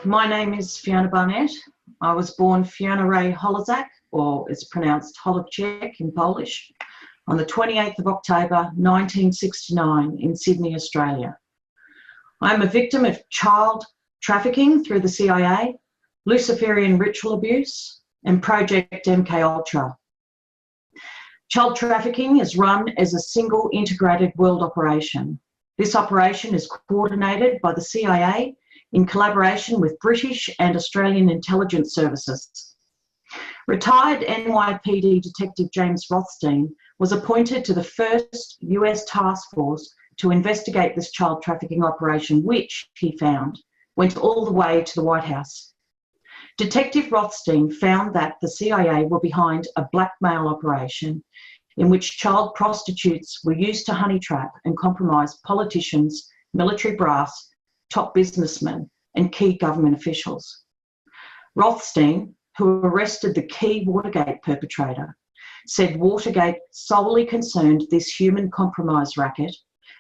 My name is Fiona Barnett. I was born Fiona Ray Holozak, or it's pronounced Holowczyk in Polish, on the 28th of October 1969 in Sydney, Australia. I am a victim of child trafficking through the CIA, Luciferian ritual abuse, and Project MKUltra. Child trafficking is run as a single integrated world operation. This operation is coordinated by the CIA in collaboration with British and Australian intelligence services. Retired NYPD Detective James Rothstein was appointed to the first US task force to investigate this child trafficking operation, which, he found, went all the way to the White House. Detective Rothstein found that the CIA were behind a blackmail operation in which child prostitutes were used to honey trap and compromise politicians, military brass, top businessmen, and key government officials. Rothstein, who arrested the key Watergate perpetrator, said Watergate solely concerned this human compromise racket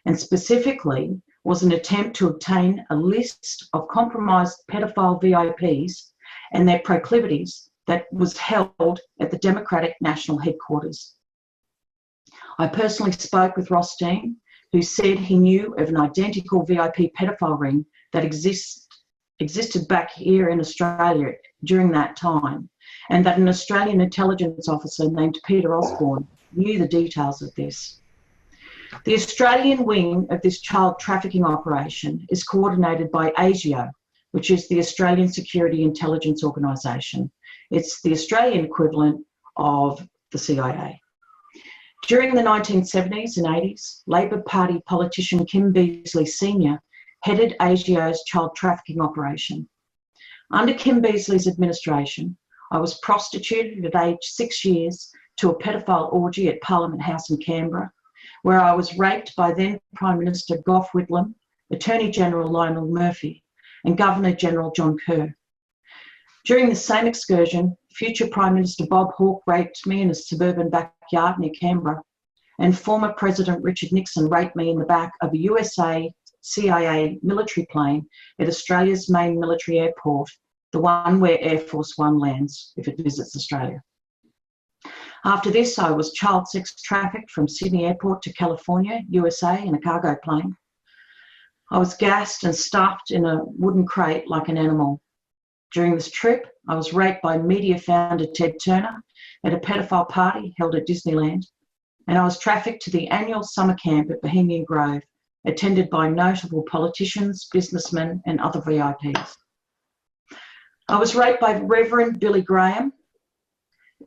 and specifically was an attempt to obtain a list of compromised pedophile VIPs and their proclivities that was held at the Democratic National Headquarters. I personally spoke with Rothstein, who said he knew of an identical VIP pedophile ring that existed back here in Australia during that time, and that an Australian intelligence officer named Peter Osborne knew the details of this. The Australian wing of this child trafficking operation is coordinated by Asio, which is the Australian Security Intelligence Organisation. It's the Australian equivalent of the CIA. During the 1970s and 80s, Labor Party politician Kim Beazley Sr. headed Asio's child trafficking operation. Under Kim Beazley's administration, I was prostituted at age 6 years to a pedophile orgy at Parliament House in Canberra, where I was raped by then Prime Minister Gough Whitlam, Attorney General Lionel Murphy, and Governor General John Kerr. During the same excursion, future Prime Minister Bob Hawke raped me in a suburban backyard near Canberra, and former President Richard Nixon raped me in the back of a USA CIA military plane at Australia's main military airport, the one where Air Force One lands if it visits Australia. After this, I was child sex trafficked from Sydney Airport to California, USA, in a cargo plane. I was gassed and stuffed in a wooden crate like an animal. During this trip, I was raped by media founder Ted Turner at a pedophile party held at Disneyland, and I was trafficked to the annual summer camp at Bohemian Grove, attended by notable politicians, businessmen, and other VIPs. I was raped by Reverend Billy Graham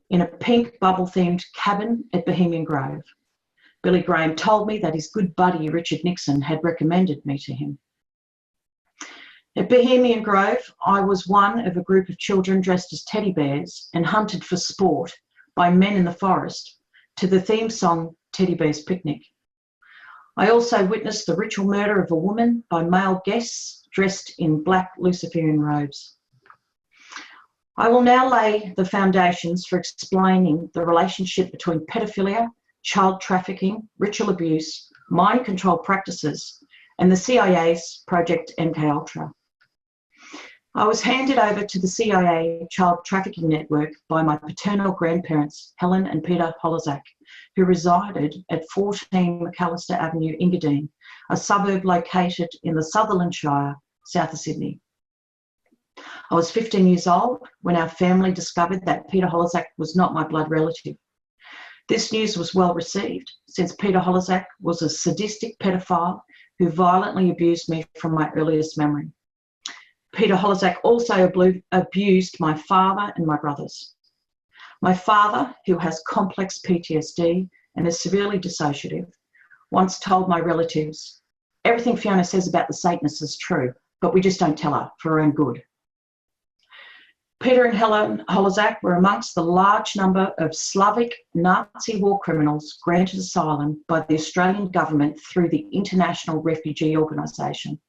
in a pink bubble-themed cabin at Bohemian Grove. Billy Graham told me that his good buddy Richard Nixon had recommended me to him. At Bohemian Grove, I was one of a group of children dressed as teddy bears and hunted for sport by men in the forest to the theme song Teddy Bear's Picnic. I also witnessed the ritual murder of a woman by male guests dressed in black Luciferian robes. I will now lay the foundations for explaining the relationship between pedophilia, child trafficking, ritual abuse, mind control practices, and the CIA's Project MKUltra. I was handed over to the CIA Child Trafficking Network by my paternal grandparents, Helen and Peter Holozak, who resided at 14 McAllister Avenue, Engadine, a suburb located in the Sutherland Shire, south of Sydney. I was 15 years old when our family discovered that Peter Holozak was not my blood relative. This news was well received, since Peter Holozak was a sadistic pedophile who violently abused me from my earliest memory. Peter Holozak also abused my father and my brothers. My father, who has complex PTSD and is severely dissociative, once told my relatives, "Everything Fiona says about the Satanists is true, but we just don't tell her for her own good." Peter and Helen Holozak were amongst the large number of Slavic Nazi war criminals granted asylum by the Australian government through the International Refugee Organisation.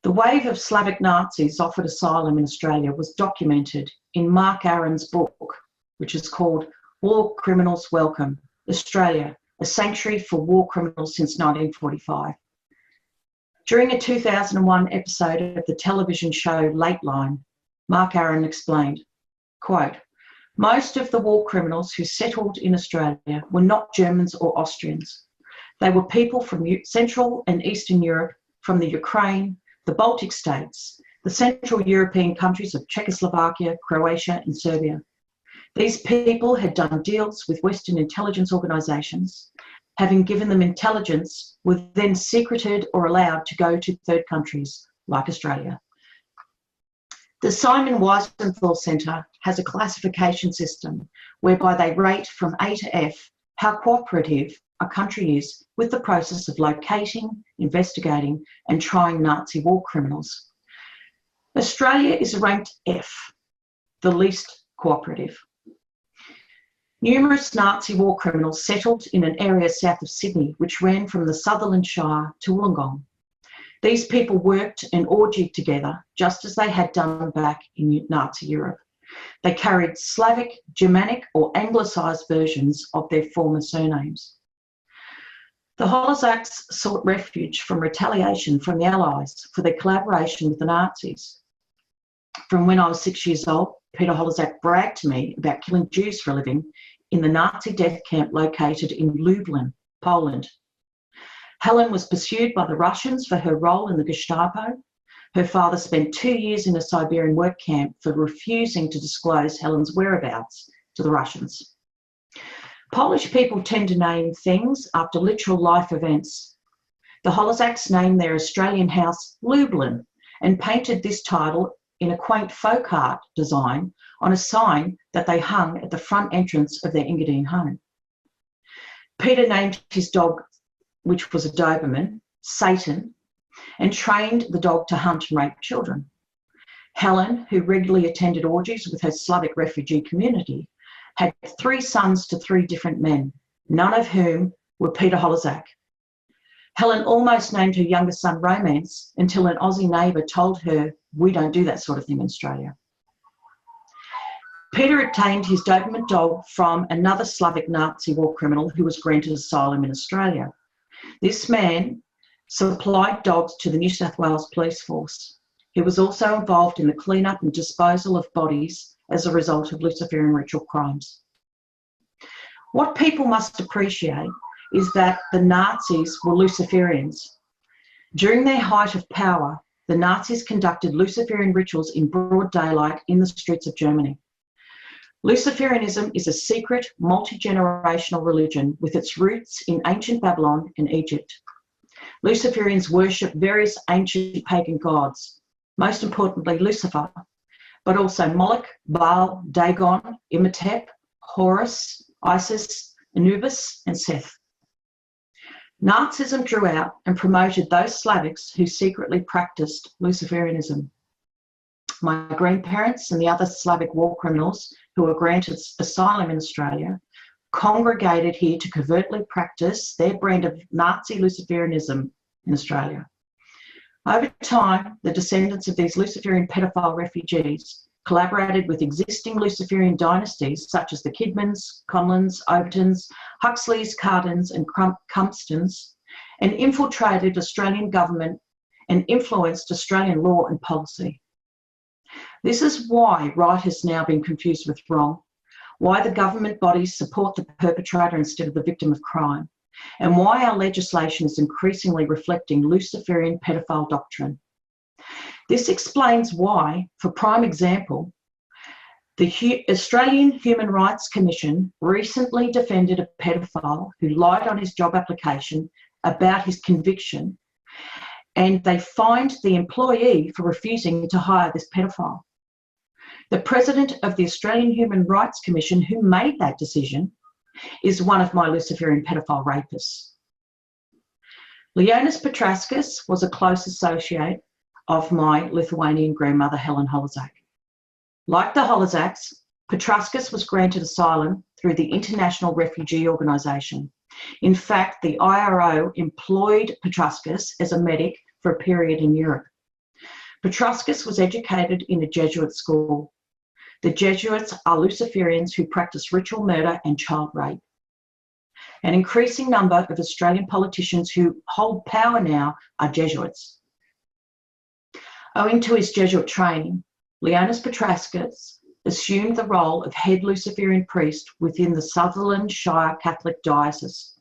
The wave of Slavic Nazis offered asylum in Australia was documented in Mark Aaron's book, which is called War Criminals Welcome, Australia, a sanctuary for war criminals since 1945. During a 2001 episode of the television show Lateline, Mark Aaron explained, quote, "Most of the war criminals who settled in Australia were not Germans or Austrians. They were people from Central and Eastern Europe, from the Ukraine, the Baltic states, the Central European countries of Czechoslovakia, Croatia, and Serbia. These people had done deals with Western intelligence organisations. Having given them intelligence, were then secreted or allowed to go to third countries like Australia." The Simon Wiesenthal Centre has a classification system whereby they rate from A to F how cooperative a country is with the process of locating, investigating and trying Nazi war criminals. Australia is ranked F, the least cooperative. Numerous Nazi war criminals settled in an area south of Sydney which ran from the Sutherland Shire to Wollongong. These people worked and orgied together just as they had done back in Nazi Europe. They carried Slavic, Germanic or Anglicised versions of their former surnames. The Holozaks sought refuge from retaliation from the Allies for their collaboration with the Nazis. From when I was 6 years old, Peter Holozak bragged to me about killing Jews for a living in the Nazi death camp located in Lublin, Poland. Helen was pursued by the Russians for her role in the Gestapo. Her father spent 2 years in a Siberian work camp for refusing to disclose Helen's whereabouts to the Russians. Polish people tend to name things after literal life events. The Holozaks named their Australian house Lublin and painted this title in a quaint folk art design on a sign that they hung at the front entrance of their Engadine home. Peter named his dog, which was a Doberman, Satan, and trained the dog to hunt and rape children. Helen, who regularly attended orgies with her Slavic refugee community, had 3 sons to 3 different men, none of whom were Peter Holozak. Helen almost named her younger son Romance until an Aussie neighbour told her, "We don't do that sort of thing in Australia." Peter obtained his Doberman dog from another Slavic Nazi war criminal who was granted asylum in Australia. This man supplied dogs to the New South Wales Police Force. He was also involved in the clean-up and disposal of bodies as a result of Luciferian ritual crimes. What people must appreciate is that the Nazis were Luciferians. During their height of power, the Nazis conducted Luciferian rituals in broad daylight in the streets of Germany. Luciferianism is a secret, multi-generational religion with its roots in ancient Babylon and Egypt. Luciferians worship various ancient pagan gods, most importantly Lucifer, but also Moloch, Baal, Dagon, Imhotep, Horus, Isis, Anubis, and Seth. Nazism drew out and promoted those Slavics who secretly practiced Luciferianism. My grandparents and the other Slavic war criminals who were granted asylum in Australia congregated here to covertly practice their brand of Nazi Luciferianism in Australia. Over time, the descendants of these Luciferian pedophile refugees collaborated with existing Luciferian dynasties such as the Kidmans, Conlins, Overtons, Huxleys, Cardins and Cumpstons, and infiltrated Australian government and influenced Australian law and policy. This is why right has now been confused with wrong, why the government bodies support the perpetrator instead of the victim of crime, and why our legislation is increasingly reflecting Luciferian pedophile doctrine. This explains why, for prime example, the Australian Human Rights Commission recently defended a pedophile who lied on his job application about his conviction, and they fined the employee for refusing to hire this pedophile. The president of the Australian Human Rights Commission who made that decision is one of my Luciferian pedophile rapists. Leonis Petrauskas was a close associate of my Lithuanian grandmother, Helen Holozak. Like the Holozaks, Petrauskas was granted asylum through the International Refugee Organisation. In fact, the IRO employed Petrauskas as a medic for a period in Europe. Petrauskas was educated in a Jesuit school. The Jesuits are Luciferians who practice ritual murder and child rape. An increasing number of Australian politicians who hold power now are Jesuits. Owing to his Jesuit training, Leonis Petraskas assumed the role of head Luciferian priest within the Sutherland Shire Catholic Diocese.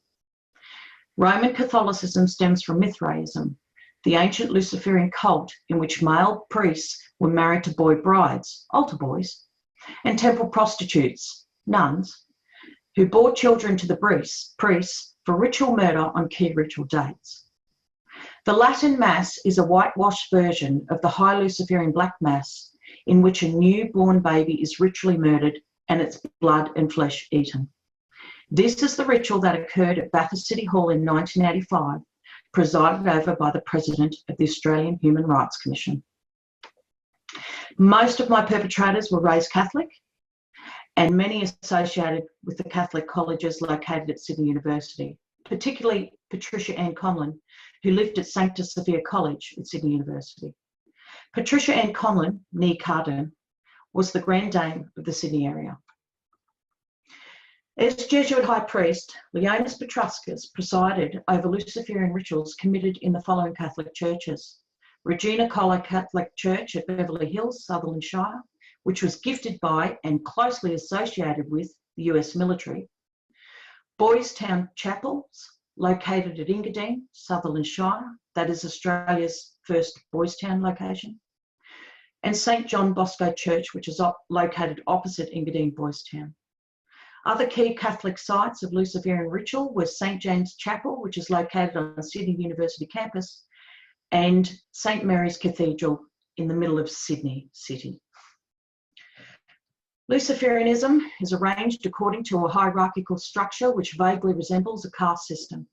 Roman Catholicism stems from Mithraism, the ancient Luciferian cult in which male priests were married to boy brides, altar boys, and temple prostitutes, nuns, who bore children to the priests for ritual murder on key ritual dates. The Latin Mass is a whitewashed version of the High Luciferian Black Mass, in which a newborn baby is ritually murdered and its blood and flesh eaten. This is the ritual that occurred at Bathurst City Hall in 1985, presided over by the President of the Australian Human Rights Commission. Most of my perpetrators were raised Catholic, and many associated with the Catholic colleges located at Sydney University, particularly Patricia Ann Conlon, who lived at Sancta Sophia College at Sydney University. Patricia Ann Conlon, née Carden, was the Grand Dame of the Sydney area. As Jesuit High Priest, Leonis Petraskas presided over Luciferian rituals committed in the following Catholic churches: Regina Colla Catholic Church at Beverly Hills, Sutherland Shire, which was gifted by and closely associated with the US military; Boys Town Chapels, located at Engadine, Sutherland Shire, that is Australia's first Boys Town location; and St John Bosco Church, which is located opposite Engadine Boys Town. Other key Catholic sites of Luciferian ritual were St James Chapel, which is located on Sydney University campus, and St Mary's Cathedral in the middle of Sydney City. Luciferianism is arranged according to a hierarchical structure which vaguely resembles a caste system.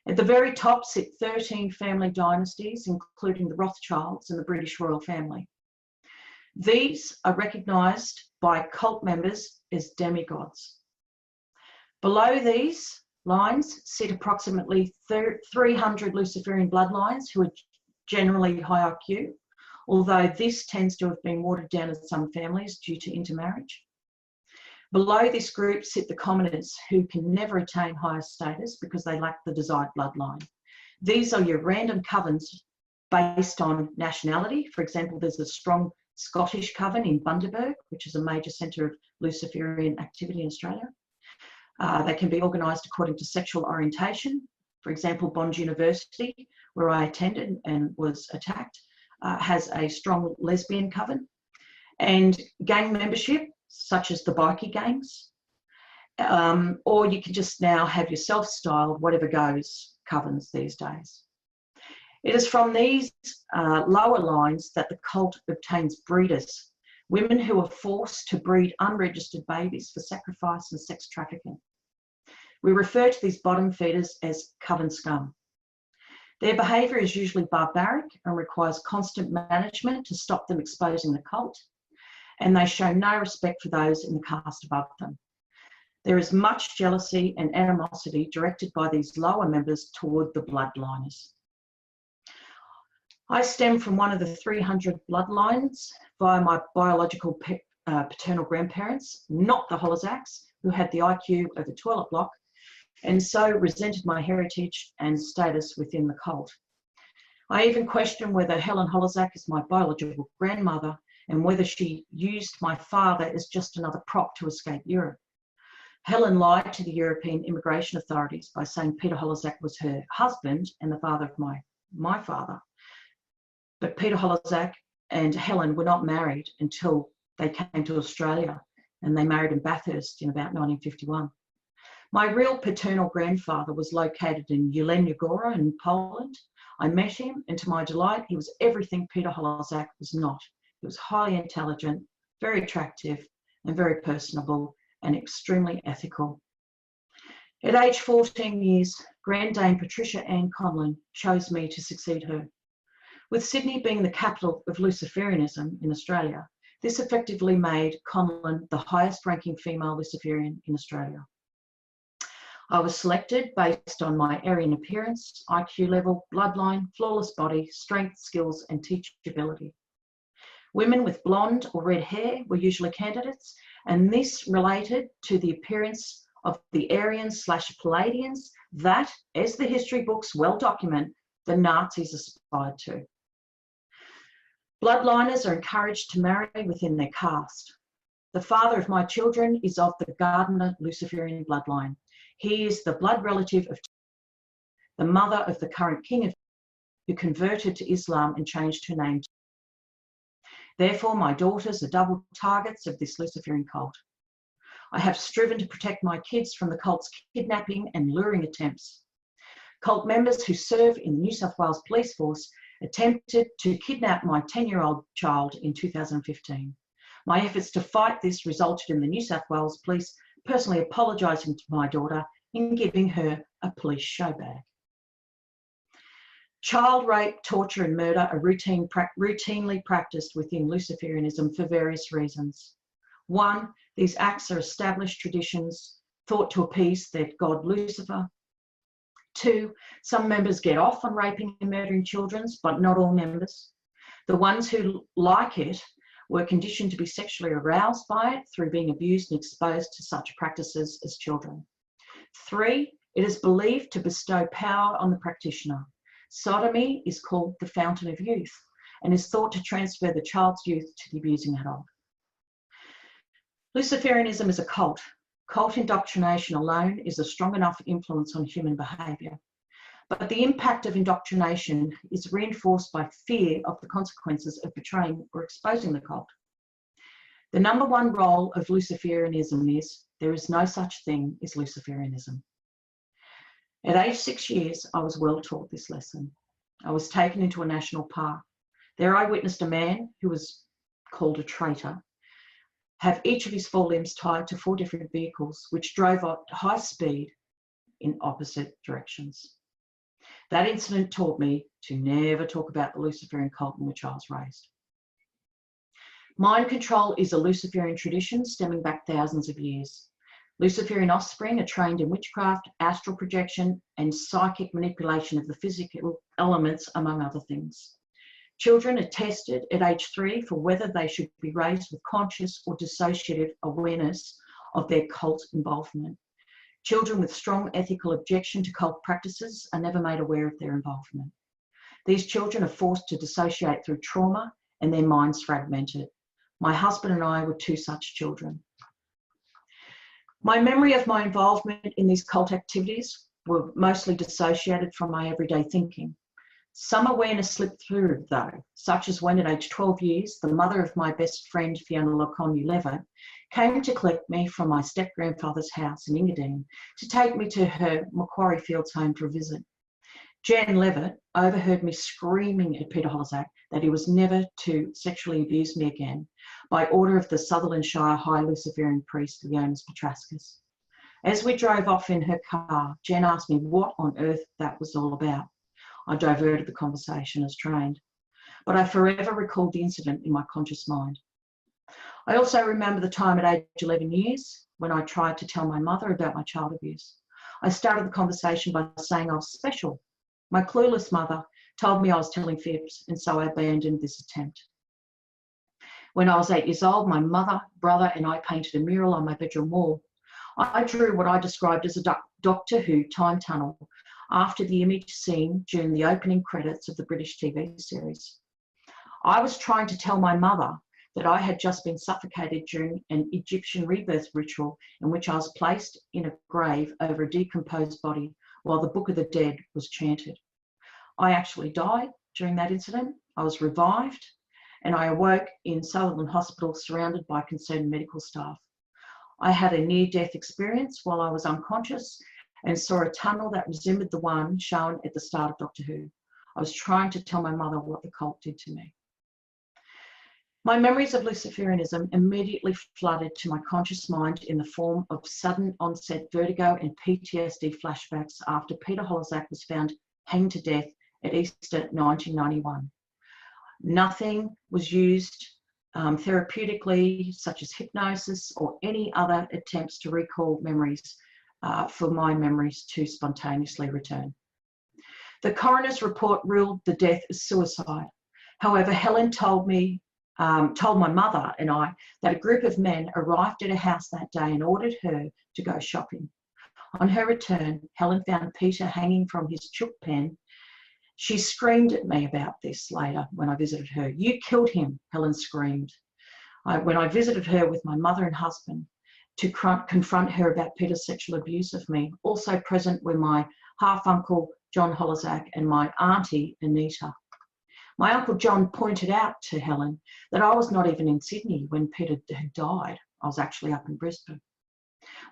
At the very top sit 13 family dynasties, including the Rothschilds and the British royal family. These are recognised by cult members as demigods. Below these lines sit approximately 300 Luciferian bloodlines who are generally high IQ, although this tends to have been watered down in some families due to intermarriage. Below this group sit the commoners who can never attain higher status because they lack the desired bloodline. These are your random covens based on nationality. For example, there's a strong Scottish coven in Bundaberg, which is a major centre of Luciferian activity in Australia. They can be organised according to sexual orientation. For example, Bond University, where I attended and was attacked, has a strong lesbian coven. And gang membership, such as the bikie gangs, or you can just now have your self-styled whatever goes covens these days. It is from these lower lines that the cult obtains breeders, women who are forced to breed unregistered babies for sacrifice and sex trafficking. We refer to these bottom feeders as coven scum. Their behaviour is usually barbaric and requires constant management to stop them exposing the cult, and they show no respect for those in the caste above them. There is much jealousy and animosity directed by these lower members toward the bloodliners. I stem from one of the 300 bloodlines via my biological paternal grandparents, not the Holozaks, who had the IQ of a toilet block, and so resented my heritage and status within the cult. I even question whether Helen Holozak is my biological grandmother and whether she used my father as just another prop to escape Europe. Helen lied to the European immigration authorities by saying Peter Holozak was her husband and the father of my father. But Peter Holozak and Helen were not married until they came to Australia, and they married in Bathurst in about 1951. My real paternal grandfather was located in Jelenia Góra in Poland. I met him, and to my delight, he was everything Peter Holozak was not. He was highly intelligent, very attractive, and very personable, and extremely ethical. At age 14 years, Grand Dame Patricia Ann Conlon chose me to succeed her. With Sydney being the capital of Luciferianism in Australia, this effectively made Conlon the highest ranking female Luciferian in Australia. I was selected based on my Aryan appearance, IQ level, bloodline, flawless body, strength, skills, and teachability. Women with blonde or red hair were usually candidates, and this related to the appearance of the Aryans/Palladians that, as the history books well document, the Nazis aspired to. Bloodliners are encouraged to marry within their caste. The father of my children is of the Gardner Luciferian bloodline. He is the blood relative of the mother of the current king of who converted to Islam and changed her name. Therefore, my daughters are double targets of this Luciferian cult. I have striven to protect my kids from the cult's kidnapping and luring attempts. Cult members who serve in the New South Wales Police Force attempted to kidnap my 10-year-old child in 2015. My efforts to fight this resulted in the New South Wales Police personally apologising to my daughter and giving her a police show bag. Child rape, torture and murder are routinely practiced within Luciferianism for various reasons. One, these acts are established traditions thought to appease their god Lucifer. Two, some members get off on raping and murdering children, but not all members. The ones who like it were conditioned to be sexually aroused by it through being abused and exposed to such practices as children. Three, it is believed to bestow power on the practitioner. Sodomy is called the fountain of youth and is thought to transfer the child's youth to the abusing adult. Luciferianism is a cult. Cult indoctrination alone is a strong enough influence on human behaviour. But the impact of indoctrination is reinforced by fear of the consequences of betraying or exposing the cult. The number one role of Luciferianism is there is no such thing as Luciferianism. At age 6 years, I was well taught this lesson. I was taken into a national park. There I witnessed a man who was called a traitor have each of his 4 limbs tied to 4 different vehicles which drove at high speed in opposite directions. That incident taught me to never talk about the Luciferian cult in which I was raised. Mind control is a Luciferian tradition stemming back thousands of years. Luciferian offspring are trained in witchcraft, astral projection, and psychic manipulation of the physical elements, among other things. Children are tested at age 3 for whether they should be raised with conscious or dissociative awareness of their cult involvement. Children with strong ethical objection to cult practices are never made aware of their involvement. These children are forced to dissociate through trauma and their minds fragmented. My husband and I were 2 such children. My memory of my involvement in these cult activities were mostly dissociated from my everyday thinking. Some awareness slipped through though, such as when at age 12 years, the mother of my best friend, Fiona, came to collect me from my step-grandfather's house in Engadine to take me to her Macquarie Fields home for a visit. Jan Levitt overheard me screaming at Peter Holozac that he was never to sexually abuse me again by order of the Sutherland Shire High Luciferian priest, Leonis Petrascus. As we drove off in her car, Jan asked me what on earth that was all about. I diverted the conversation as trained, but I forever recalled the incident in my conscious mind. I also remember the time at age 11 years when I tried to tell my mother about my child abuse. I started the conversation by saying I was special. My clueless mother told me I was telling fibs, and so I abandoned this attempt. When I was 8 years old, my mother, brother, and I painted a mural on my bedroom wall. I drew what I described as a Doctor Who time tunnel after the image seen during the opening credits of the British TV series. I was trying to tell my mother that I had just been suffocated during an Egyptian rebirth ritual in which I was placed in a grave over a decomposed body while the Book of the Dead was chanted. I actually died during that incident. I was revived and I awoke in Sutherland Hospital surrounded by concerned medical staff. I had a near-death experience while I was unconscious and saw a tunnel that resembled the one shown at the start of Doctor Who. I was trying to tell my mother what the cult did to me. My memories of Luciferianism immediately flooded to my conscious mind in the form of sudden onset vertigo and PTSD flashbacks after Peter Holozac was found hanged to death at Easter 1991. Nothing was used therapeutically, such as hypnosis or any other attempts to recall memories for my memories to spontaneously return. The coroner's report ruled the death as suicide. However, Helen told my mother and I that a group of men arrived at her house that day and ordered her to go shopping. On her return, Helen found Peter hanging from his chook pen. She screamed at me about this later when I visited her. "You killed him," Helen screamed. When I visited her with my mother and husband to confront her about Peter's sexual abuse of me, also present were my half-uncle John Holozak and my auntie Anita. My uncle John pointed out to Helen that I was not even in Sydney when Peter had died. I was actually up in Brisbane.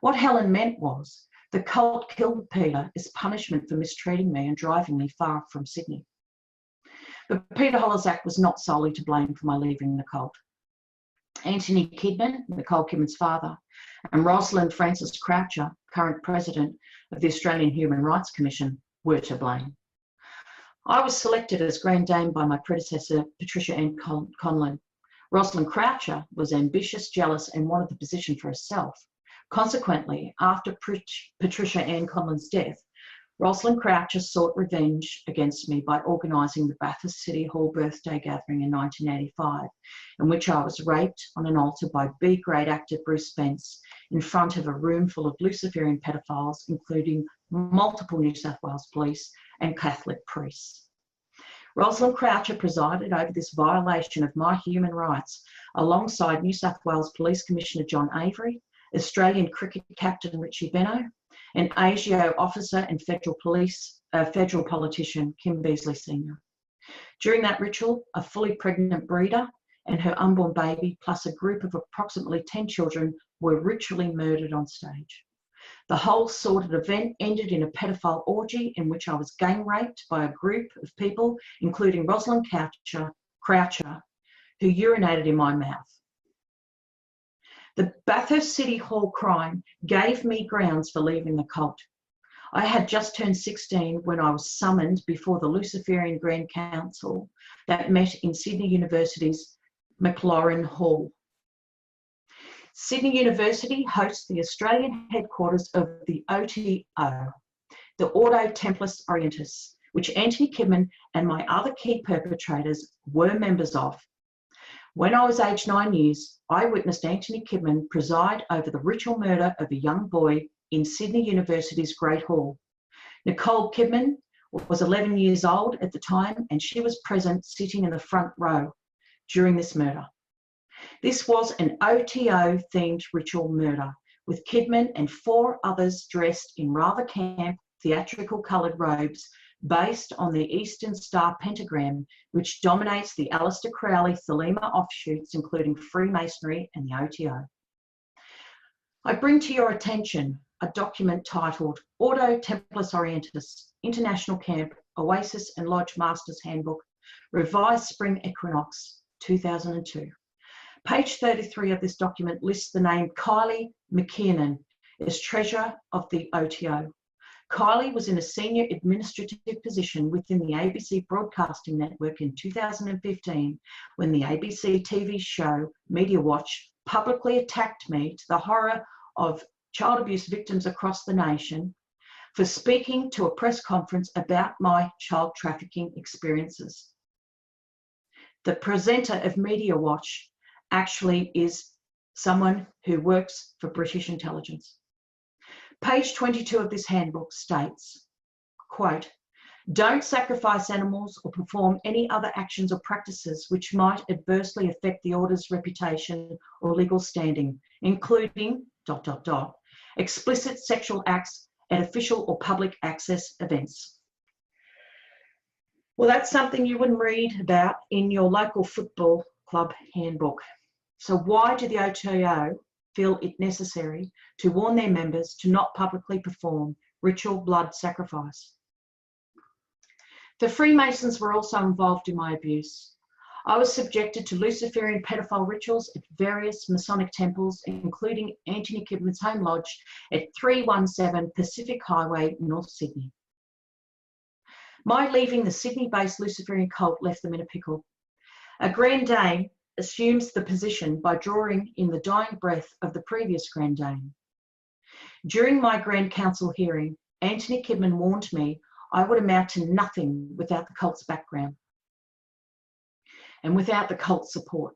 What Helen meant was the cult killed Peter as punishment for mistreating me and driving me far from Sydney. But Peter Holozak was not solely to blame for my leaving the cult. Anthony Kidman, Nicole Kidman's father, and Rosalind Frances Croucher, current president of the Australian Human Rights Commission, were to blame. I was selected as Grand Dame by my predecessor, Patricia Ann Conlon. Rosalind Croucher was ambitious, jealous, and wanted the position for herself. Consequently, after Patricia Ann Conlon's death, Rosalind Croucher sought revenge against me by organising the Bathurst City Hall birthday gathering in 1985, in which I was raped on an altar by B-grade actor Bruce Spence in front of a room full of Luciferian pedophiles, including multiple New South Wales police and Catholic priests. Rosalind Croucher presided over this violation of my human rights alongside New South Wales Police Commissioner John Avery, Australian cricket captain Richie Beno, and Asio officer and federal politician Kim Beazley Sr. During that ritual, a fully pregnant breeder and her unborn baby, plus a group of approximately 10 children, were ritually murdered on stage. The whole sordid event ended in a pedophile orgy in which I was gang raped by a group of people, including Rosalind Croucher, who urinated in my mouth. The Bathurst City Hall crime gave me grounds for leaving the cult. I had just turned 16 when I was summoned before the Luciferian Grand Council that met in Sydney University's McLaurin Hall. Sydney University hosts the Australian headquarters of the OTO, the Ordo Templis Orientis, which Anthony Kidman and my other key perpetrators were members of. When I was aged 9 years, I witnessed Anthony Kidman preside over the ritual murder of a young boy in Sydney University's Great Hall. Nicole Kidman was 11 years old at the time, and she was present sitting in the front row during this murder. This was an OTO-themed ritual murder, with Kidman and 4 others dressed in rather camp, theatrical coloured robes based on the Eastern Star pentagram, which dominates the Aleister Crowley Thelema offshoots, including Freemasonry and the OTO. I bring to your attention a document titled Ordo Templis Orientis, International Camp, Oasis and Lodge Masters Handbook, Revised Spring Equinox, 2002. Page 33 of this document lists the name Kylie McKiernan as treasurer of the OTO. Kylie was in a senior administrative position within the ABC Broadcasting Network in 2015 when the ABC TV show Media Watch publicly attacked me to the horror of child abuse victims across the nation for speaking to a press conference about my child trafficking experiences. The presenter of Media Watch actually is someone who works for British intelligence. Page 22 of this handbook states, quote, "Don't sacrifice animals or perform any other actions or practices which might adversely affect the order's reputation or legal standing, including ... explicit sexual acts at official or public access events." Well, that's something you wouldn't read about in your local football club handbook. So why do the OTO feel it necessary to warn their members to not publicly perform ritual blood sacrifice? The Freemasons were also involved in my abuse. I was subjected to Luciferian pedophile rituals at various Masonic temples, including Anthony Kidman's home lodge at 317 Pacific Highway, North Sydney. My leaving the Sydney-based Luciferian cult left them in a pickle. A Grand Dame assumes the position by drawing in the dying breath of the previous Grand Dame. During my Grand Council hearing, Anthony Kidman warned me I would amount to nothing without the cult's background and without the cult's support.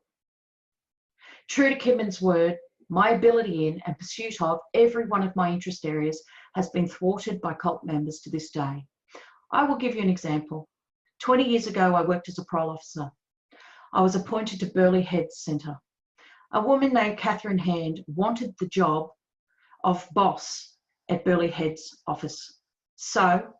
True to Kidman's word, my ability in and pursuit of every one of my interest areas has been thwarted by cult members to this day. I will give you an example. 20 years ago, I worked as a parole officer. I was appointed to Burleigh Heads Centre. A woman named Catherine Hand wanted the job of boss at Burleigh Heads office. So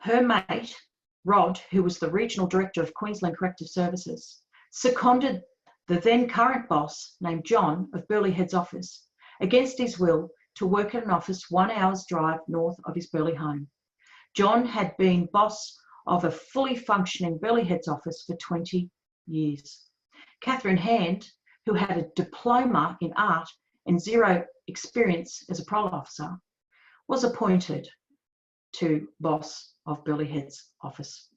her mate, Rod, who was the Regional Director of Queensland Corrective Services, seconded the then current boss, named John, of Burleigh Heads office, against his will, to work at an office 1 hour's drive north of his Burleigh home. John had been boss of a fully functioning Burleigh Heads office for 20 years. Catherine Hand, who had a diploma in art and zero experience as a parole officer, was appointed to boss of Burleigh Heads office.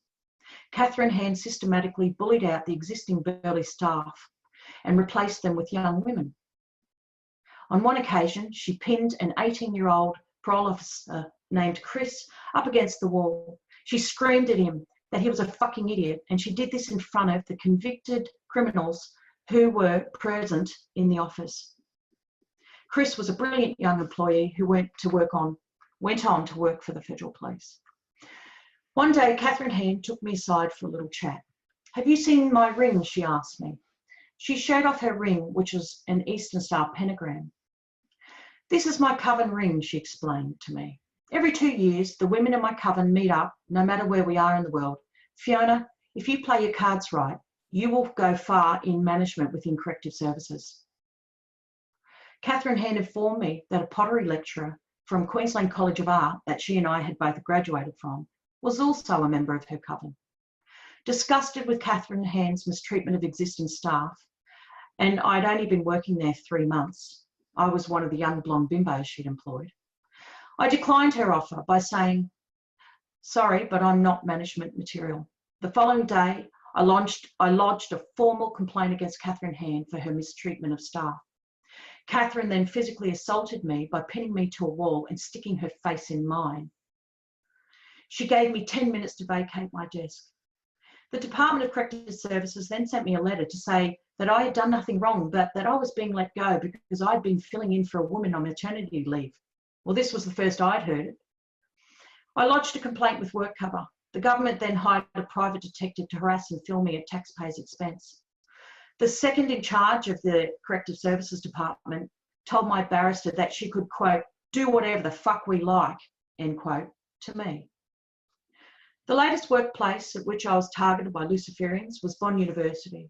Catherine Hand systematically bullied out the existing Burleigh staff and replaced them with young women. On one occasion, she pinned an 18-year-old parole officer named Chris up against the wall. She screamed at him that he was a fucking idiot, and she did this in front of the convicted criminals who were present in the office. Chris was a brilliant young employee who went on to work for the Federal Police. One day, Catherine Hand took me aside for a little chat. "Have you seen my ring?" she asked me. She showed off her ring, which was an Eastern Star pentagram. "This is my coven ring," she explained to me. "Every 2 years, the women in my coven meet up, no matter where we are in the world. Fiona, if you play your cards right, you will go far in management within corrective services." Catherine Hand informed me that a pottery lecturer from Queensland College of Art that she and I had both graduated from was also a member of her coven. Disgusted with Catherine Hand's mistreatment of existing staff, and I'd only been working there 3 months, I was one of the young blonde bimbos she'd employed, I declined her offer by saying, "Sorry, but I'm not management material." The following day, I lodged a formal complaint against Catherine Hand for her mistreatment of staff. Catherine then physically assaulted me by pinning me to a wall and sticking her face in mine. She gave me 10 minutes to vacate my desk. The Department of Corrective Services then sent me a letter to say that I had done nothing wrong, but that I was being let go because I'd been filling in for a woman on maternity leave. Well, this was the first I'd heard it. I lodged a complaint with WorkCover. The government then hired a private detective to harass and film me at taxpayers' expense. The second in charge of the Corrective Services Department told my barrister that she could, quote, "do whatever the fuck we like," end quote, to me. The latest workplace at which I was targeted by Luciferians was Bond University.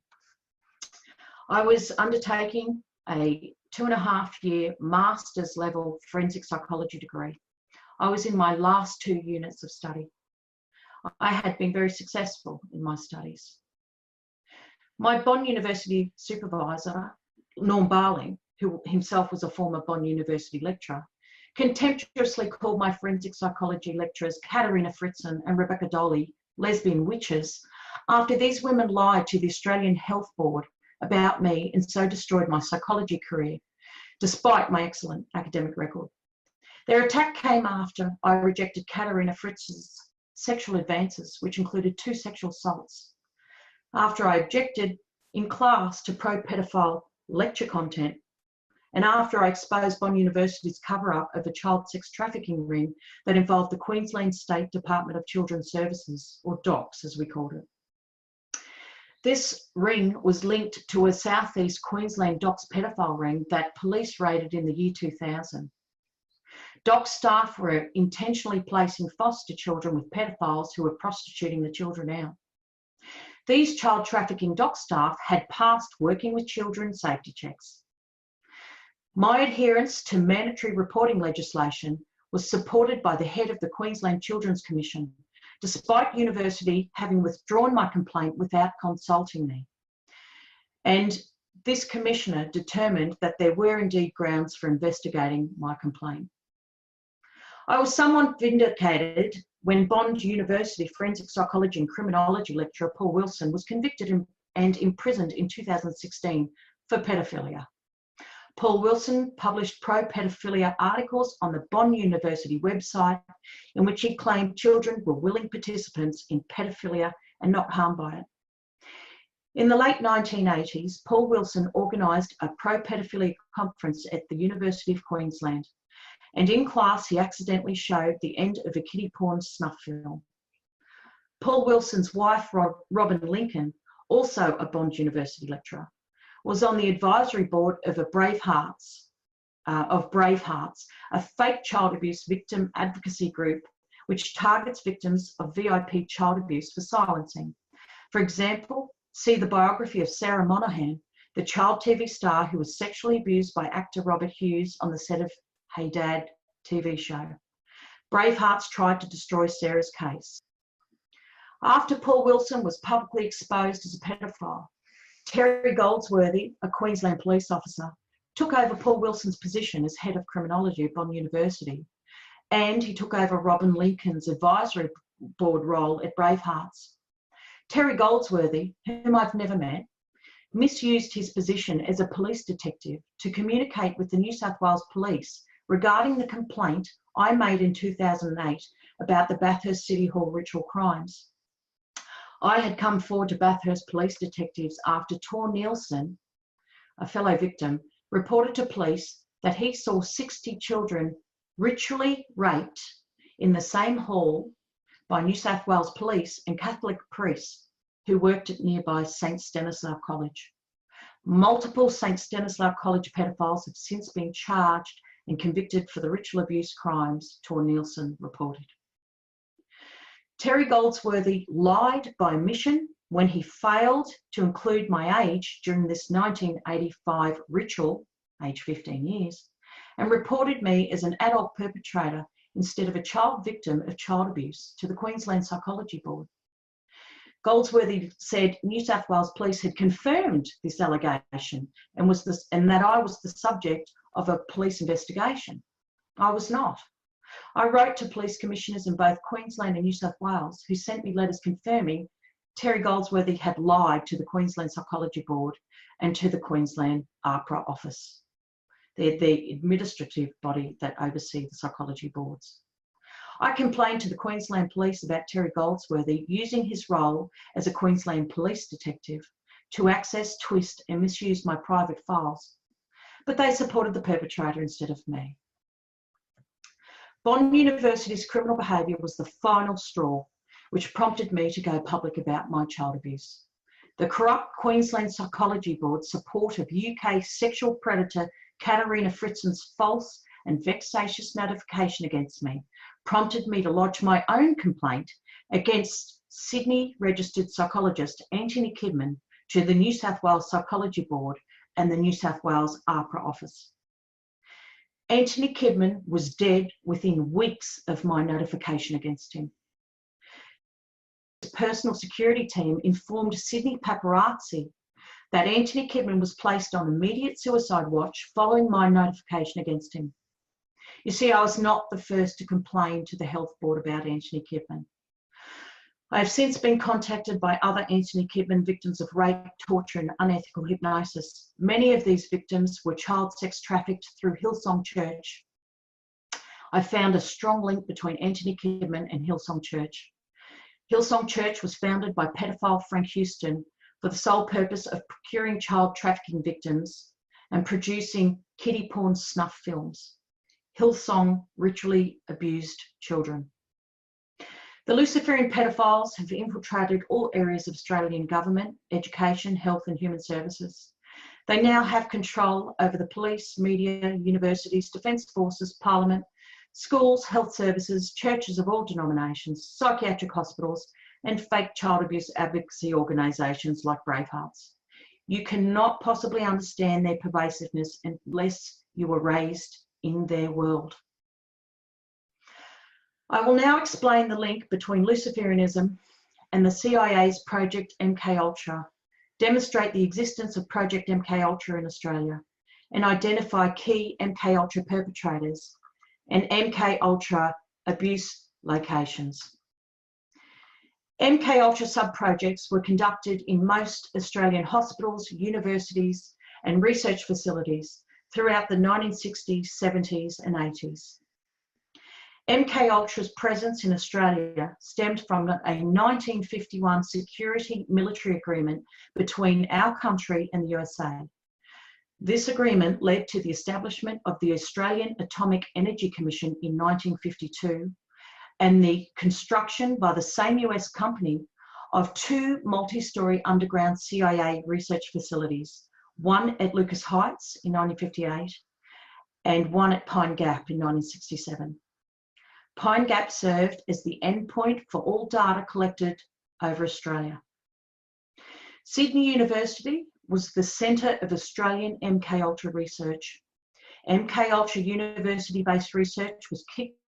I was undertaking a 2.5-year master's level forensic psychology degree. I was in my last 2 units of study. I had been very successful in my studies. My Bond University supervisor, Norm Barling, who himself was a former Bond University lecturer, contemptuously called my forensic psychology lecturers Katerina Fritzen and Rebecca Doley lesbian witches after these women lied to the Australian Health Board about me and so destroyed my psychology career, despite my excellent academic record. Their attack came after I rejected Katerina Fritz's sexual advances, which included 2 sexual assaults. After I objected in class to pro-pedophile lecture content, and after I exposed Bond University's cover-up of a child sex trafficking ring that involved the Queensland State Department of Children's Services, or DOCS as we called it. This ring was linked to a southeast Queensland DOCS pedophile ring that police raided in the year 2000. DOCS staff were intentionally placing foster children with pedophiles who were prostituting the children out. These child trafficking DOCS staff had passed working with children safety checks. My adherence to mandatory reporting legislation was supported by the head of the Queensland Children's Commission, despite university having withdrawn my complaint without consulting me. And this commissioner determined that there were indeed grounds for investigating my complaint. I was somewhat vindicated when Bond University forensic psychology and criminology lecturer Paul Wilson was convicted and imprisoned in 2016 for pedophilia. Paul Wilson published pro-pedophilia articles on the Bond University website in which he claimed children were willing participants in pedophilia and not harmed by it. In the late 1980s, Paul Wilson organised a pro-pedophilia conference at the University of Queensland, and in class he accidentally showed the end of a kiddie porn snuff film. Paul Wilson's wife, Robin Lincoln, also a Bond University lecturer, was on the advisory board of Bravehearts, a fake child abuse victim advocacy group which targets victims of VIP child abuse for silencing. For example, see the biography of Sarah Monahan, the child TV star who was sexually abused by actor Robert Hughes on the set of Hey Dad TV show. Bravehearts tried to destroy Sarah's case. After Paul Wilson was publicly exposed as a pedophile, Terry Goldsworthy, a Queensland police officer, took over Paul Wilson's position as head of criminology at Bond University, and he took over Robin Lincoln's advisory board role at Bravehearts. Terry Goldsworthy, whom I've never met, misused his position as a police detective to communicate with the New South Wales Police regarding the complaint I made in 2008 about the Bathurst City Hall ritual crimes. I had come forward to Bathurst police detectives after Tor Nielsen, a fellow victim, reported to police that he saw 60 children ritually raped in the same hall by New South Wales Police and Catholic priests who worked at nearby St Stanislav College. Multiple St Stanislav College pedophiles have since been charged and convicted for the ritual abuse crimes, Tor Nielsen reported. Terry Goldsworthy lied by omission when he failed to include my age during this 1985 ritual, age 15 years, and reported me as an adult perpetrator instead of a child victim of child abuse to the Queensland Psychology Board. Goldsworthy said New South Wales Police had confirmed this allegation and that I was the subject of a police investigation. I was not. I wrote to police commissioners in both Queensland and New South Wales who sent me letters confirming Terry Goldsworthy had lied to the Queensland Psychology Board and to the Queensland APRA office. They're the administrative body that oversee the psychology boards. I complained to the Queensland Police about Terry Goldsworthy using his role as a Queensland police detective to access, twist and misuse my private files, but they supported the perpetrator instead of me. Bond University's criminal behaviour was the final straw which prompted me to go public about my child abuse. The corrupt Queensland Psychology Board support of UK sexual predator Katarina Fritzen's false and vexatious notification against me prompted me to lodge my own complaint against Sydney registered psychologist Anthony Kidman to the New South Wales Psychology Board and the New South Wales APRA office. Anthony Kidman was dead within weeks of my notification against him. His personal security team informed Sydney paparazzi that Anthony Kidman was placed on immediate suicide watch following my notification against him. You see, I was not the first to complain to the health board about Anthony Kidman. I have since been contacted by other Anthony Kidman victims of rape, torture and unethical hypnosis. Many of these victims were child sex trafficked through Hillsong Church. I found a strong link between Anthony Kidman and Hillsong Church. Hillsong Church was founded by pedophile Frank Houston for the sole purpose of procuring child trafficking victims and producing kiddie porn snuff films. Hillsong ritually abused children. The Luciferian pedophiles have infiltrated all areas of Australian government, education, health and human services. They now have control over the police, media, universities, defence forces, parliament, schools, health services, churches of all denominations, psychiatric hospitals and fake child abuse advocacy organisations like Bravehearts. You cannot possibly understand their pervasiveness unless you were raised in their world. I will now explain the link between Luciferianism and the CIA's Project MKUltra, demonstrate the existence of Project MKUltra in Australia, and identify key MKUltra perpetrators and MKUltra abuse locations. MKUltra sub-projects were conducted in most Australian hospitals, universities and research facilities throughout the 1960s, 70s and 80s. MKUltra's presence in Australia stemmed from a 1951 security military agreement between our country and the USA. This agreement led to the establishment of the Australian Atomic Energy Commission in 1952 and the construction by the same US company of 2 multi-storey underground CIA research facilities, one at Lucas Heights in 1958 and one at Pine Gap in 1967. Pine Gap served as the endpoint for all data collected over Australia. Sydney University was the centre of Australian MKUltra research. MKUltra university-based research was kicked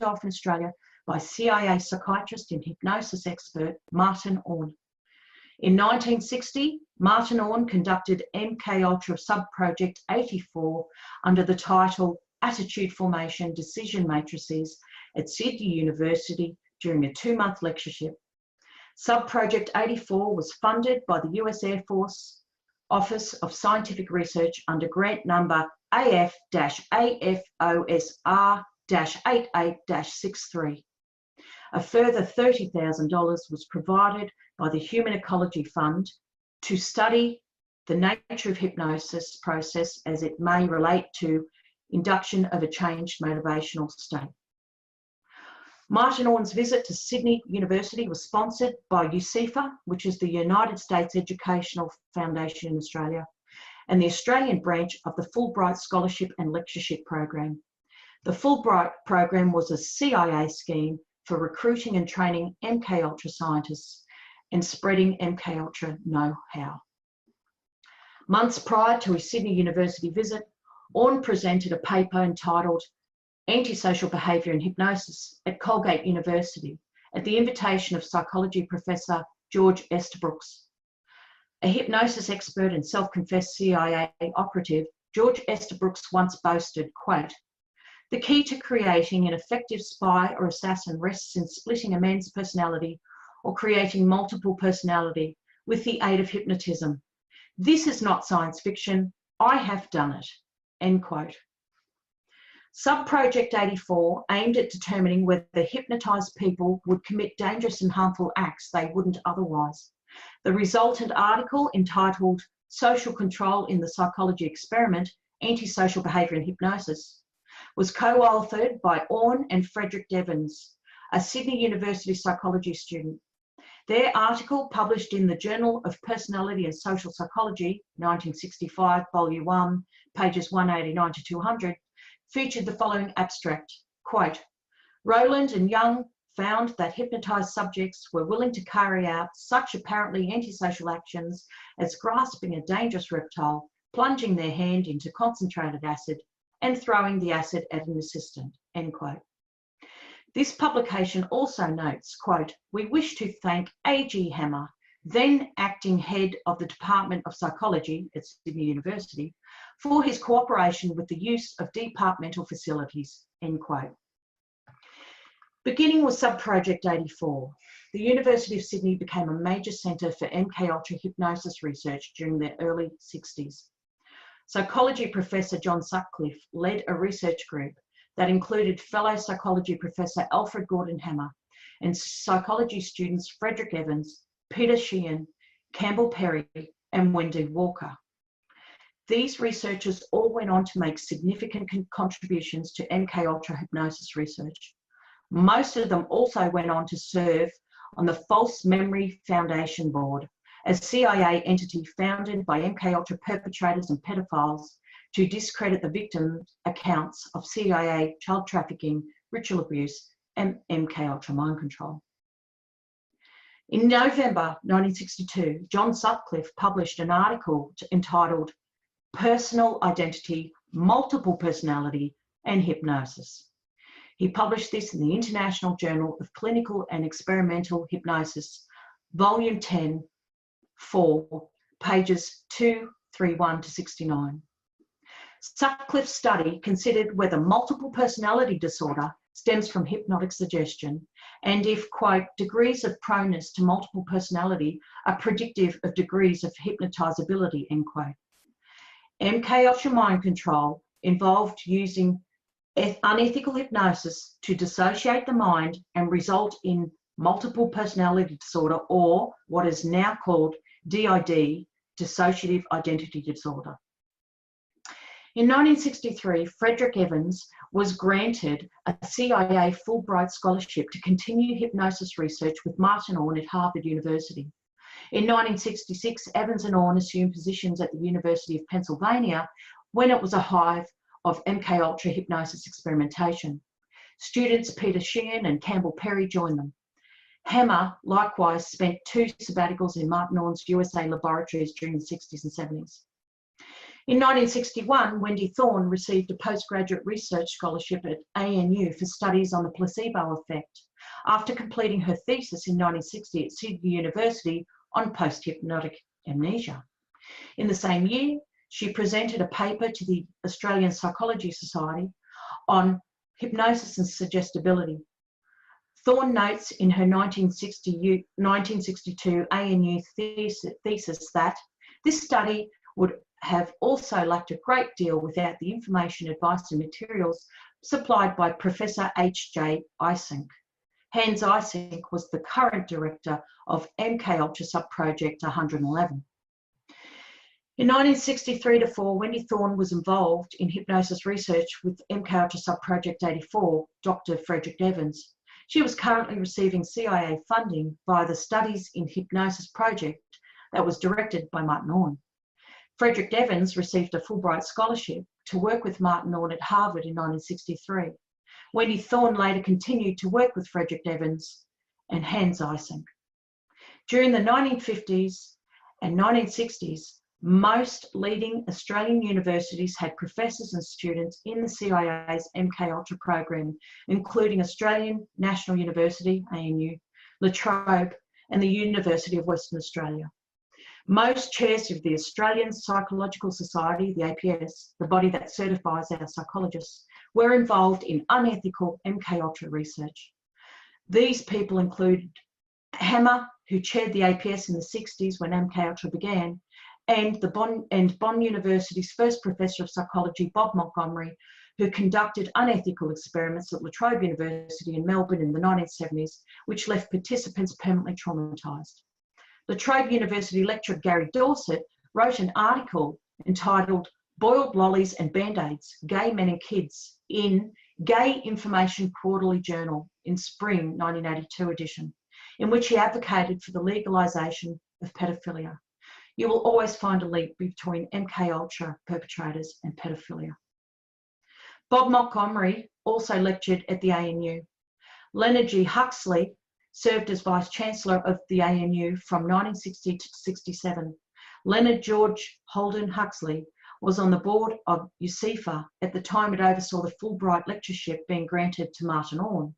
off in Australia by CIA psychiatrist and hypnosis expert Martin Orne. In 1960, Martin Orne conducted MKUltra sub-project 84 under the title Attitude Formation Decision Matrices at Sydney University during a 2-month lectureship. Sub-project 84 was funded by the US Air Force Office of Scientific Research under grant number AF-AFOSR-88-63. A further $30,000 was provided by the Human Ecology Fund to study the nature of hypnosis process as it may relate to induction of a changed motivational state. Martin Orne's visit to Sydney University was sponsored by UCEFA, which is the United States Educational Foundation in Australia, and the Australian branch of the Fulbright Scholarship and Lectureship Program. The Fulbright program was a CIA scheme for recruiting and training MKUltra scientists and spreading MKUltra know-how. Months prior to his Sydney University visit, Orne presented a paper entitled Antisocial Behaviour and Hypnosis at Colgate University at the invitation of psychology professor George Estabrooks. A hypnosis expert and self-confessed CIA operative, George Estabrooks once boasted, quote, "The key to creating an effective spy or assassin rests in splitting a man's personality or creating multiple personality with the aid of hypnotism. This is not science fiction. I have done it," end quote. Sub-Project 84 aimed at determining whether hypnotised people would commit dangerous and harmful acts they wouldn't otherwise. The resultant article, entitled Social Control in the Psychology Experiment, Antisocial Behaviour and Hypnosis, was co-authored by Orne and Frederick Devons, a Sydney University psychology student. Their article, published in the Journal of Personality and Social Psychology, 1965, Volume 1, pages 189 to 200, featured the following abstract, quote, "Rowland and Young found that hypnotised subjects were willing to carry out such apparently antisocial actions as grasping a dangerous reptile, plunging their hand into concentrated acid, and throwing the acid at an assistant," end quote. This publication also notes, quote, "We wish to thank A.G. Hammer, then acting head of the Department of Psychology at Sydney University, for his cooperation with the use of departmental facilities," end quote. Beginning with Sub-Project 84, the University of Sydney became a major centre for MKUltra hypnosis research during the early 60s. Psychology professor John Sutcliffe led a research group that included fellow psychology professor Alfred Gordon Hammer and psychology students Frederick Evans, Peter Sheehan, Campbell Perry, and Wendy Walker. These researchers all went on to make significant contributions to MKUltra hypnosis research. Most of them also went on to serve on the False Memory Foundation Board, a CIA entity founded by MKUltra perpetrators and pedophiles to discredit the victims' accounts of CIA child trafficking, ritual abuse, and MKUltra mind control. In November 1962, John Sutcliffe published an article entitled Personal Identity, Multiple Personality, and Hypnosis. He published this in the International Journal of Clinical and Experimental Hypnosis, Volume 10, 4, pages 231 to 69. Sutcliffe's study considered whether multiple personality disorder stems from hypnotic suggestion, and if, quote, degrees of proneness to multiple personality are predictive of degrees of hypnotizability, end quote. MKUltra mind control involved using unethical hypnosis to dissociate the mind and result in multiple personality disorder, or what is now called DID, dissociative identity disorder. In 1963, Frederick Evans was granted a CIA Fulbright scholarship to continue hypnosis research with Martin Orne at Harvard University. In 1966, Evans and Orne assumed positions at the University of Pennsylvania when it was a hive of MKUltra hypnosis experimentation. Students Peter Sheehan and Campbell Perry joined them. Hammer likewise spent 2 sabbaticals in Martin Orne's USA laboratories during the 60s and 70s. In 1961, Wendy Thorne received a postgraduate research scholarship at ANU for studies on the placebo effect after completing her thesis in 1960 at Sydney University on post-hypnotic amnesia. In the same year, she presented a paper to the Australian Psychology Society on hypnosis and suggestibility. Thorne notes in her 1962 ANU thesis that this study would have also lacked a great deal without the information, advice and materials supplied by Professor H.J. Eysenck. Hans Eysenck was the current director of MKUltra Subproject 111. In 1963-4, Wendy Thorne was involved in hypnosis research with MKUltra Subproject 84, Dr. Frederick Evans. She was currently receiving CIA funding via the Studies in Hypnosis project that was directed by Martin Orne. Frederick Evans received a Fulbright scholarship to work with Martin Orne at Harvard in 1963. Wendy Thorne later continued to work with Frederick Evans and Hans Eysenck. During the 1950s and 1960s, most leading Australian universities had professors and students in the CIA's MKUltra program, including Australian National University, ANU, La Trobe, and the University of Western Australia. Most chairs of the Australian Psychological Society, the APS, the body that certifies our psychologists, were involved in unethical MKUltra research. These people included Hammer, who chaired the APS in the 60s when MKUltra began, and Bonn University's first professor of psychology, Bob Montgomery, who conducted unethical experiments at La Trobe University in Melbourne in the 1970s, which left participants permanently traumatised. La Trobe University lecturer Gary Dorset wrote an article entitled Boiled Lollies and Band-Aids, Gay Men and Kids in Gay Information Quarterly Journal in spring 1982 edition, in which he advocated for the legalisation of pedophilia. You will always find a link between MKUltra perpetrators and pedophilia. Bob Montgomery also lectured at the ANU. Leonard G. Huxley served as Vice-Chancellor of the ANU from 1960 to 67. Leonard George Holden Huxley was on the board of UCIFA at the time it oversaw the Fulbright lectureship being granted to Martin Orne.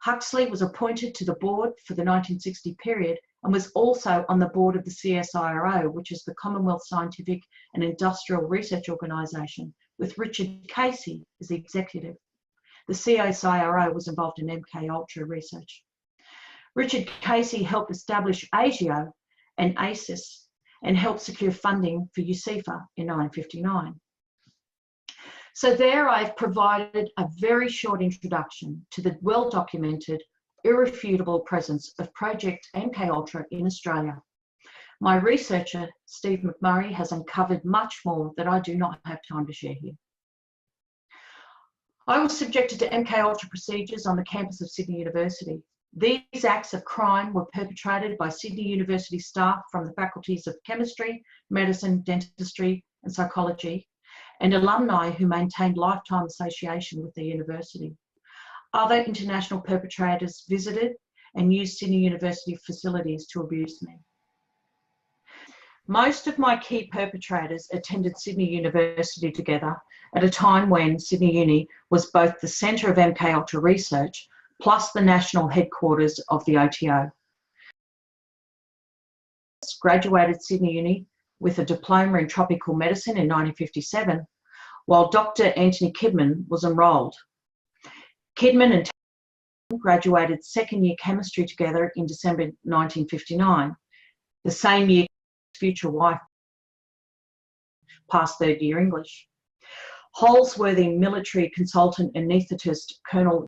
Huxley was appointed to the board for the 1960 period and was also on the board of the CSIRO, which is the Commonwealth Scientific and Industrial Research Organisation, with Richard Casey as the executive. The CSIRO was involved in MKUltra research. Richard Casey helped establish Asio and ACES and helped secure funding for UCIFA in 1959. So there I've provided a very short introduction to the well-documented, irrefutable presence of Project MKUltra in Australia. My researcher, Steve McMurray, has uncovered much more that I do not have time to share here. I was subjected to MKUltra procedures on the campus of Sydney University. These acts of crime were perpetrated by Sydney University staff from the faculties of chemistry, medicine, dentistry, and psychology, and alumni who maintained lifetime association with the university. Other international perpetrators visited and used Sydney University facilities to abuse me. Most of my key perpetrators attended Sydney University together at a time when Sydney Uni was both the centre of MKUltra research plus the national headquarters of the OTO. Graduated Sydney Uni with a diploma in tropical medicine in 1957, while Dr. Anthony Kidman was enrolled. Kidman and Taylor graduated second-year chemistry together in December 1959, the same year his future wife passed third-year English. Holsworthy military consultant anaesthetist Colonel,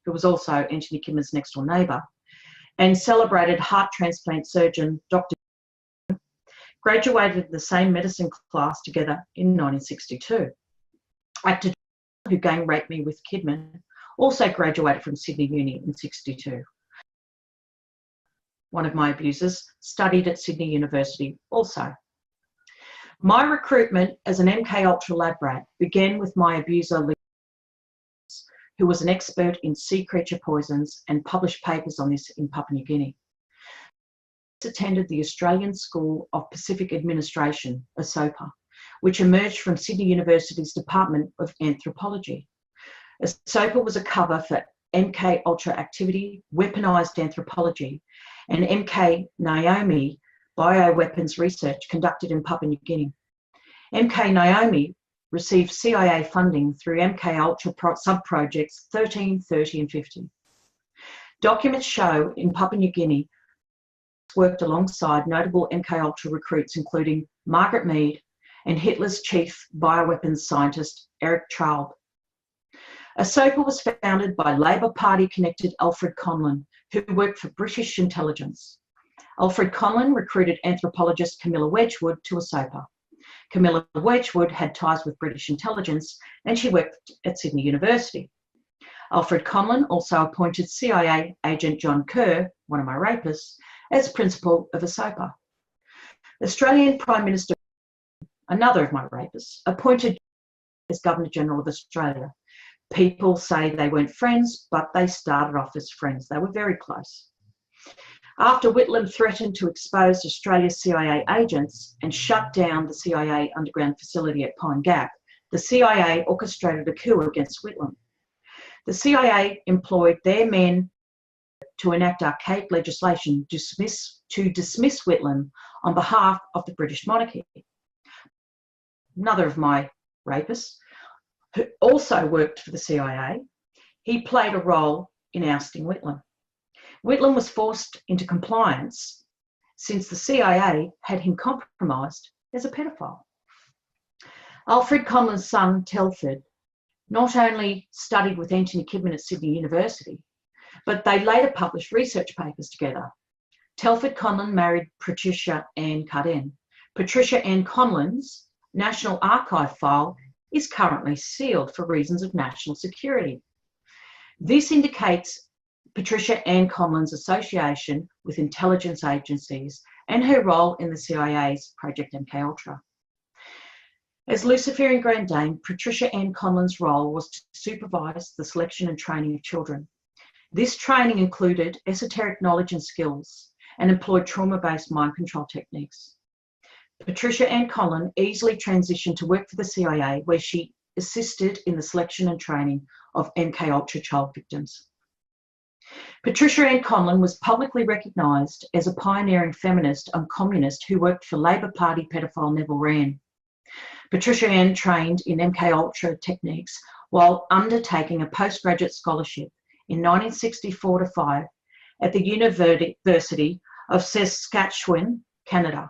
who was also Anthony Kidman's next-door neighbour, and celebrated heart transplant surgeon Dr. graduated in the same medicine class together in 1962. Actor who gang raped me with Kidman also graduated from Sydney Uni in 62. One of my abusers studied at Sydney University also. My recruitment as an MK Ultra lab rat began with my abuser, who was an expert in sea creature poisons and published papers on this in Papua New Guinea. He attended the Australian School of Pacific Administration, ASOPA, which emerged from Sydney University's Department of Anthropology. ASOPA was a cover for MK Ultra activity, weaponised anthropology, and MK Naomi bioweapons research conducted in Papua New Guinea. MK Naomi received CIA funding through MK Ultra sub-projects 13, 30 and 50. Documents show in Papua New Guinea worked alongside notable MK Ultra recruits including Margaret Mead and Hitler's chief bioweapons scientist Erich Traub. ASOPA was founded by Labor Party connected Alfred Conlon, who worked for British intelligence. Alfred Conlon recruited anthropologist Camilla Wedgwood to ASOPA. Camilla Wedgwood had ties with British intelligence and she worked at Sydney University. Alfred Conlon also appointed CIA agent John Kerr, one of my rapists, as principal of ASOPA. Australian Prime Minister, another of my rapists, appointed as Governor General of Australia. People say they weren't friends, but they started off as friends. They were very close. After Whitlam threatened to expose Australia's CIA agents and shut down the CIA underground facility at Pine Gap, the CIA orchestrated a coup against Whitlam. The CIA employed their men to enact archaic legislation to dismiss Whitlam on behalf of the British monarchy. Another of my rapists, who also worked for the CIA, he played a role in ousting Whitlam. Whitlam was forced into compliance since the CIA had him compromised as a pedophile. Alfred Conlon's son, Telford, not only studied with Anthony Kidman at Sydney University, but they later published research papers together. Telford Conlon married Patricia Ann Carden. Patricia Ann Conlon's National Archive file is currently sealed for reasons of national security. This indicates Patricia Ann Conlon's association with intelligence agencies and her role in the CIA's Project MKUltra. As Luciferian Grand Dame, Patricia Ann Conlon's role was to supervise the selection and training of children. This training included esoteric knowledge and skills and employed trauma-based mind control techniques. Patricia Ann Conlon easily transitioned to work for the CIA, where she assisted in the selection and training of MKUltra child victims. Patricia Ann Conlon was publicly recognised as a pioneering feminist and communist who worked for Labor Party pedophile Neville Wran. Patricia Ann trained in MKUltra techniques while undertaking a postgraduate scholarship in 1964-5 at the University of Saskatchewan, Canada.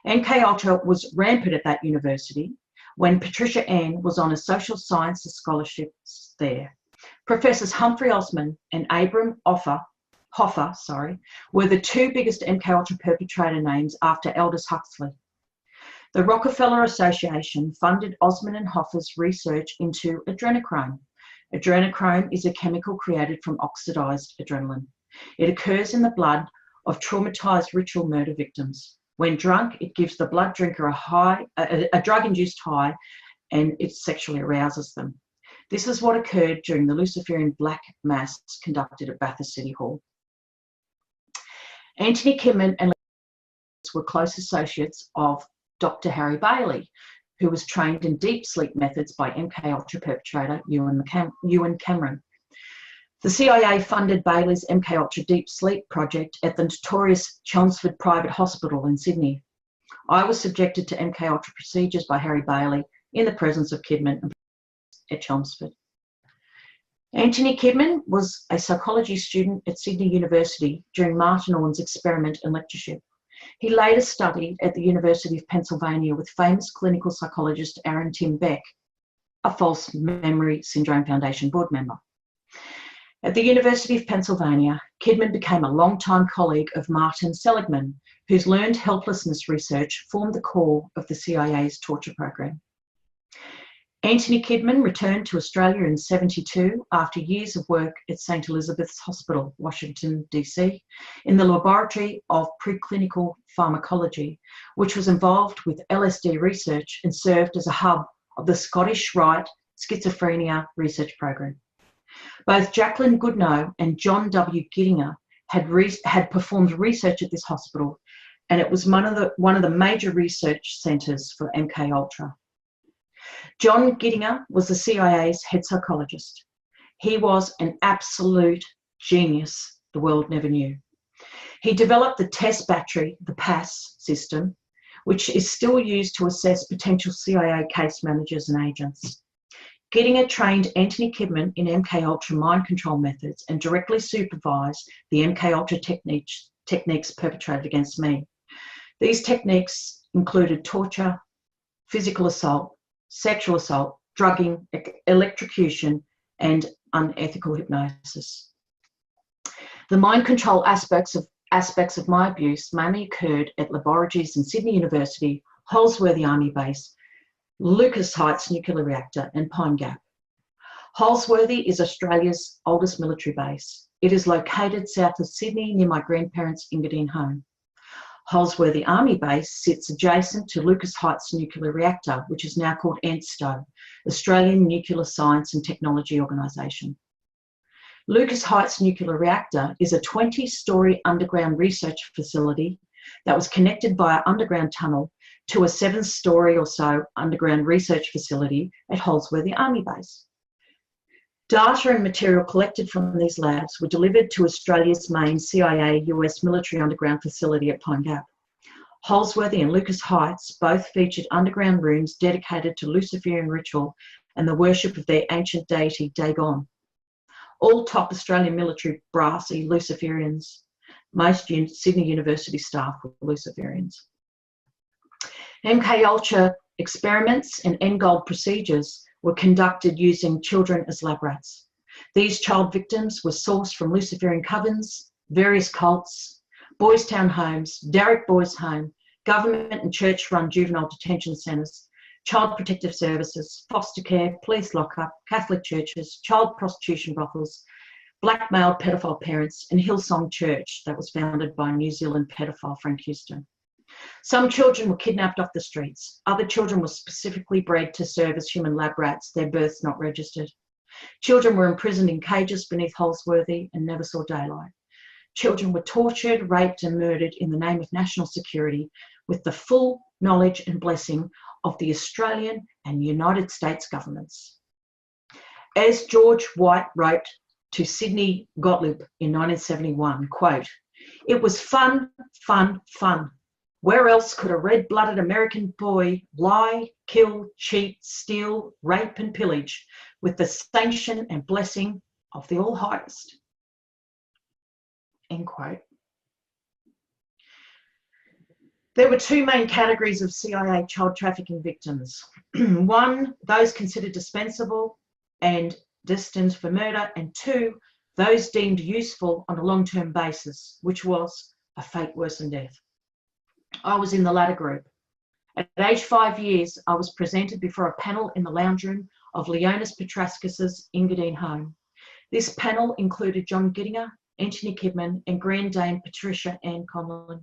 MKUltra was rampant at that university when Patricia Ann was on a social sciences scholarships there. Professors Humphrey Osmond and Abram Hoffer were the two biggest MKUltra perpetrator names after Aldous Huxley. The Rockefeller Association funded Osmond and Hoffer's research into adrenochrome. Adrenochrome is a chemical created from oxidized adrenaline. It occurs in the blood of traumatized ritual murder victims. When drunk, it gives the blood drinker a drug-induced high, and it sexually arouses them. This is what occurred during the Luciferian Black Mass conducted at Bathurst City Hall. Anthony Kidman and were close associates of Dr. Harry Bailey, who was trained in deep sleep methods by MKUltra perpetrator Ewan Cameron. The CIA funded Bailey's MKUltra deep sleep project at the notorious Chelmsford Private Hospital in Sydney. I was subjected to MKUltra procedures by Harry Bailey in the presence of Kidman at Chelmsford. Anthony Kidman was a psychology student at Sydney University during Martin Orne's experiment and lectureship. He later studied at the University of Pennsylvania with famous clinical psychologist Aaron Tim Beck, a False Memory Syndrome Foundation board member. At the University of Pennsylvania, Kidman became a longtime colleague of Martin Seligman, whose learned helplessness research formed the core of the CIA's torture program. Anthony Kidman returned to Australia in '72 after years of work at St. Elizabeth's Hospital, Washington, DC, in the laboratory of preclinical pharmacology, which was involved with LSD research and served as a hub of the Scottish Rite schizophrenia research program. Both Jacqueline Goodnow and John W. Gittinger had performed research at this hospital, and it was one of the major research centres for MKUltra. John Gittinger was the CIA's head psychologist. He was an absolute genius the world never knew. He developed the test battery, the PASS system, which is still used to assess potential CIA case managers and agents. Gittinger trained Anthony Kidman in MKUltra mind control methods and directly supervised the MKUltra techniques perpetrated against me. These techniques included torture, physical assault, sexual assault, drugging, electrocution, and unethical hypnosis. The mind control aspects of my abuse mainly occurred at laboratories in Sydney University, Holsworthy Army Base, Lucas Heights Nuclear Reactor, and Pine Gap. Holsworthy is Australia's oldest military base. It is located south of Sydney near my grandparents' Engadine home. Holsworthy Army Base sits adjacent to Lucas Heights Nuclear Reactor, which is now called ANSTO, Australian Nuclear Science and Technology Organisation. Lucas Heights Nuclear Reactor is a 20-storey underground research facility that was connected via underground tunnel to a 7-storey or so underground research facility at Holsworthy Army Base. Data and material collected from these labs were delivered to Australia's main CIA US military underground facility at Pine Gap. Holsworthy and Lucas Heights both featured underground rooms dedicated to Luciferian ritual and the worship of their ancient deity Dagon. All top Australian military brassy Luciferians. Most Sydney University staff were Luciferians. MKUltra experiments and end-goal procedures were conducted using children as lab rats. These child victims were sourced from Luciferian covens, various cults, boys' town homes, Derrick Boys Home, government and church-run juvenile detention centres, child protective services, foster care, police lockup, Catholic churches, child prostitution brothels, blackmailed pedophile parents, and Hillsong Church that was founded by New Zealand pedophile Frank Houston. Some children were kidnapped off the streets. Other children were specifically bred to serve as human lab rats, their births not registered. Children were imprisoned in cages beneath Holsworthy and never saw daylight. Children were tortured, raped and murdered in the name of national security with the full knowledge and blessing of the Australian and United States governments. As George White wrote to Sidney Gottlieb in 1971, quote, "It was fun, fun, fun. Where else could a red-blooded American boy lie, kill, cheat, steal, rape and pillage with the sanction and blessing of the All-Highest?" End quote. There were two main categories of CIA child trafficking victims. One, those considered dispensable and destined for murder, and two, those deemed useful on a long-term basis, which was a fate worse than death. I was in the latter group. At age 5 years, I was presented before a panel in the lounge room of Leonis Petraskis's Engadine home. This panel included John Gittinger, Anthony Kidman, and Grand Dame Patricia Ann Conlon.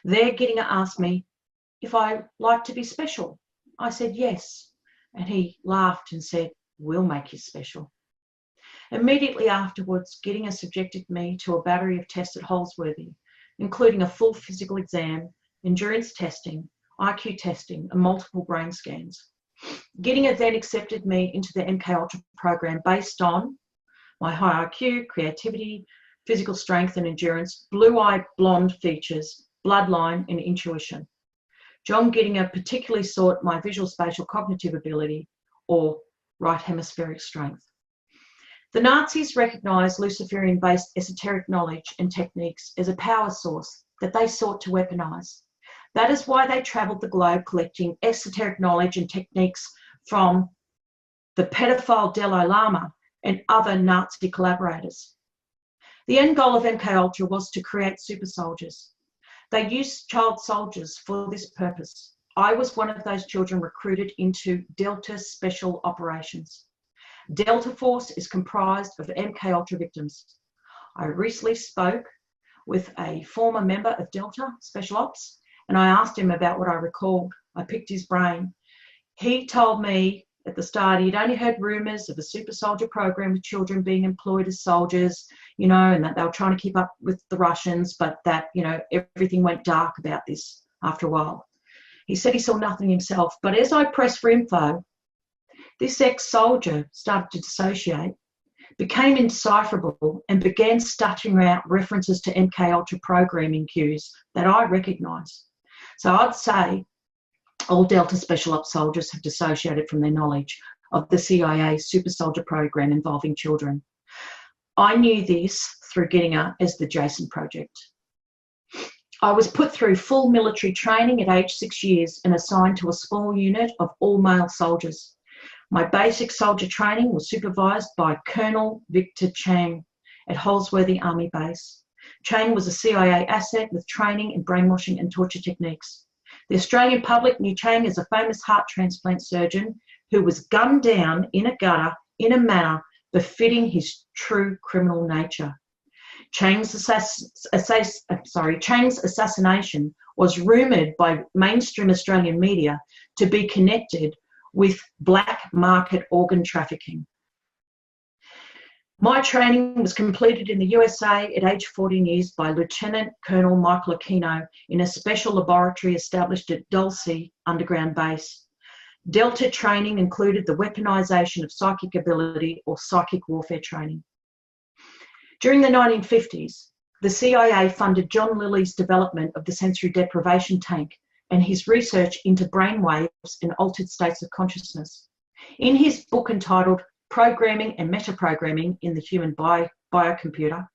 There, Gittinger asked me if I liked to be special. I said yes, and he laughed and said, "We'll make you special." Immediately afterwards, Gittinger subjected me to a battery of tests at Holsworthy, including a full physical exam, endurance testing, IQ testing, and multiple brain scans. Gittinger then accepted me into the MKUltra program based on my high IQ, creativity, physical strength and endurance, blue-eyed blonde features, bloodline, and intuition. John Gittinger particularly sought my visual spatial cognitive ability, or right hemispheric strength. The Nazis recognised Luciferian-based esoteric knowledge and techniques as a power source that they sought to weaponise. That is why they travelled the globe collecting esoteric knowledge and techniques from the pedophile Dalai Lama and other Nazi collaborators. The end goal of MKUltra was to create super soldiers. They used child soldiers for this purpose. I was one of those children recruited into Delta Special Operations. Delta Force is comprised of MKUltra victims. I recently spoke with a former member of Delta Special Ops, and I asked him about what I recalled. I picked his brain. He told me at the start he'd only heard rumours of a super soldier program with children being employed as soldiers, you know, and that they were trying to keep up with the Russians, but that, you know, everything went dark about this after a while. He said he saw nothing himself, but as I pressed for info, this ex-soldier started to dissociate, became indecipherable, and began stuttering out references to MKUltra programming cues that I recognised. So I'd say all Delta Special Ops soldiers have dissociated from their knowledge of the CIA super soldier program involving children. I knew this through getting up as the Jason Project. I was put through full military training at age 6 years and assigned to a small unit of all male soldiers. My basic soldier training was supervised by Colonel Victor Chang at Holsworthy Army Base. Chang was a CIA asset with training in brainwashing and torture techniques. The Australian public knew Chang as a famous heart transplant surgeon who was gunned down in a gutter in a manner befitting his true criminal nature. Chang's assassination was rumoured by mainstream Australian media to be connected with black market organ trafficking. My training was completed in the USA at age 14 years by Lieutenant Colonel Michael Aquino in a special laboratory established at Dulcie Underground Base. Delta training included the weaponisation of psychic ability or psychic warfare training. During the 1950s, the CIA funded John Lilly's development of the sensory deprivation tank and his research into brainwaves and altered states of consciousness. In his book entitled Programming and Metaprogramming in the Human Biocomputer,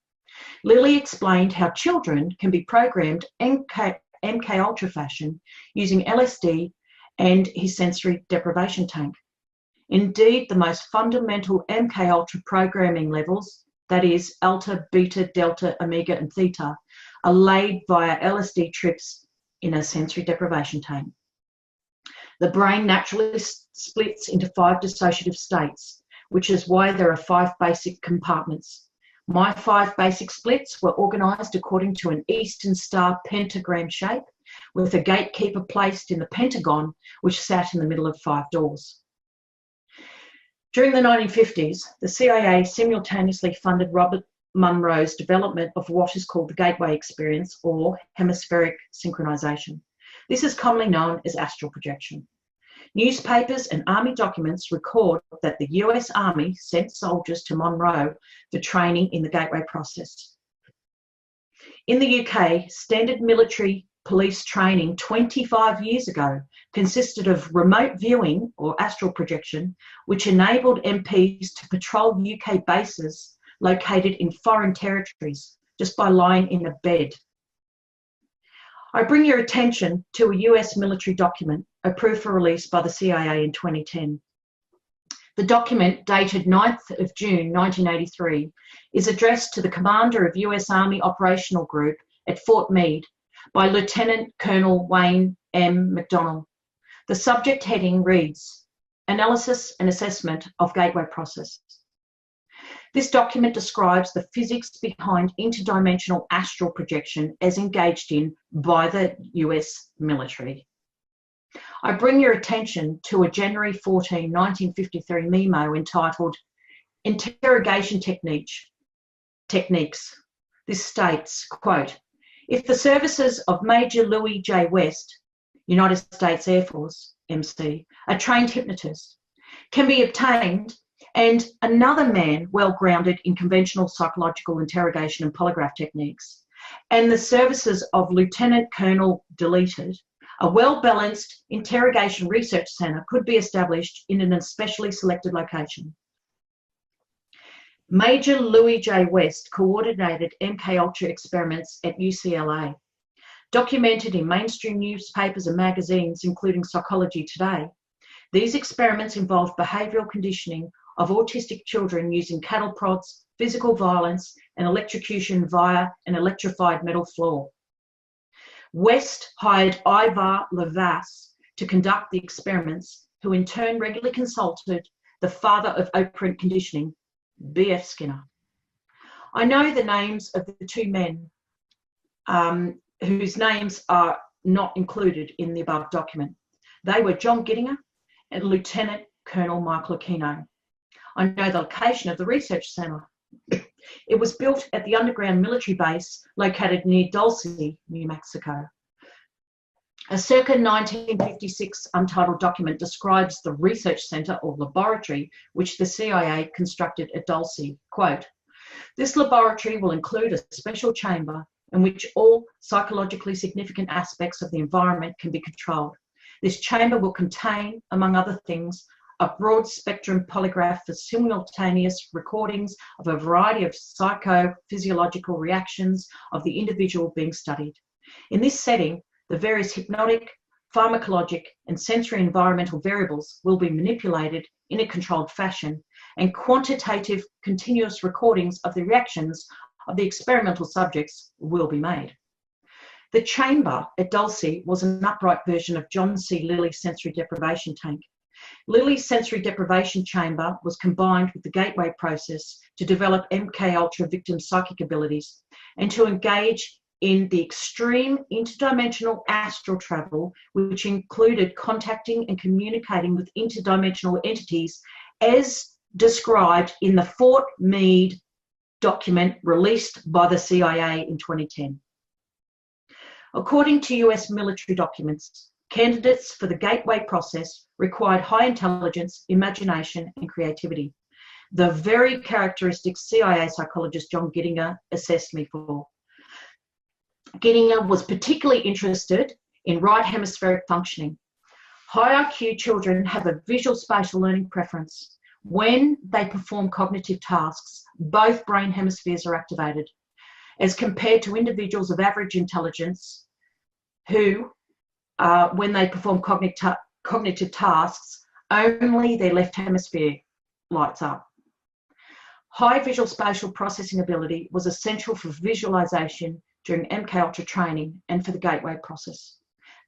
Lilly explained how children can be programmed MKUltra fashion using LSD and his sensory deprivation tank. Indeed, the most fundamental MKUltra programming levels, that is alpha, beta, delta, omega, and theta, are laid via LSD trips in a sensory deprivation tank. The brain naturally splits into 5 dissociative states, which is why there are 5 basic compartments. My 5 basic splits were organised according to an Eastern Star pentagram shape, with a gatekeeper placed in the pentagon, which sat in the middle of 5 doors. During the 1950s, the CIA simultaneously funded Robert Monroe's development of what is called the Gateway Experience, or hemispheric synchronization. This is commonly known as astral projection. Newspapers and Army documents record that the US Army sent soldiers to Monroe for training in the Gateway process. In the UK, standard military police training 25 years ago consisted of remote viewing or astral projection, which enabled MPs to patrol UK bases located in foreign territories just by lying in a bed. I bring your attention to a US military document approved for release by the CIA in 2010. The document, dated 9th of June 1983, is addressed to the commander of US Army Operational Group at Fort Meade by Lieutenant Colonel Wayne M. McDonnell. The subject heading reads, Analysis and Assessment of Gateway Process. This document describes the physics behind interdimensional astral projection as engaged in by the US military. I bring your attention to a January 14, 1953 memo entitled Interrogation Techniques. This states, quote, if the services of Major Louis J. West, United States Air Force, MC, a trained hypnotist, can be obtained and another man well-grounded in conventional psychological interrogation and polygraph techniques, and the services of Lieutenant Colonel Deleted, a well-balanced interrogation research centre could be established in an especially selected location. Major Louis J. West coordinated MKUltra experiments at UCLA. Documented in mainstream newspapers and magazines, including Psychology Today, these experiments involved behavioural conditioning of autistic children using cattle prods, physical violence, and electrocution via an electrified metal floor. West hired Ivar Levas to conduct the experiments, who in turn regularly consulted the father of operant conditioning, B.F. Skinner. I know the names of the two men whose names are not included in the above document. They were John Gittinger and Lieutenant Colonel Michael Aquino. I know the location of the research centre. It was built at the underground military base located near Dulce, New Mexico. A circa 1956 untitled document describes the research centre or laboratory which the CIA constructed at Dulce. Quote, "This laboratory will include a special chamber in which all psychologically significant aspects of the environment can be controlled. This chamber will contain, among other things, a broad spectrum polygraph for simultaneous recordings of a variety of psychophysiological reactions of the individual being studied. In this setting, the various hypnotic, pharmacologic, and sensory environmental variables will be manipulated in a controlled fashion, and quantitative continuous recordings of the reactions of the experimental subjects will be made." The chamber at Dulce was an upright version of John C. Lilly's sensory deprivation tank. Lilly's sensory deprivation chamber was combined with the gateway process to develop MK-Ultra victim psychic abilities and to engage in the extreme interdimensional astral travel, which included contacting and communicating with interdimensional entities as described in the Fort Meade document released by the CIA in 2010. According to US military documents, candidates for the gateway process required high intelligence, imagination, and creativity, the very characteristics CIA psychologist John Gittinger assessed me for. Gittinger was particularly interested in right hemispheric functioning. High IQ children have a visual spatial learning preference. When they perform cognitive tasks, both brain hemispheres are activated, as compared to individuals of average intelligence who, when they perform cognitive tasks, only their left hemisphere lights up. High visual spatial processing ability was essential for visualization during MK-Ultra training and for the gateway process.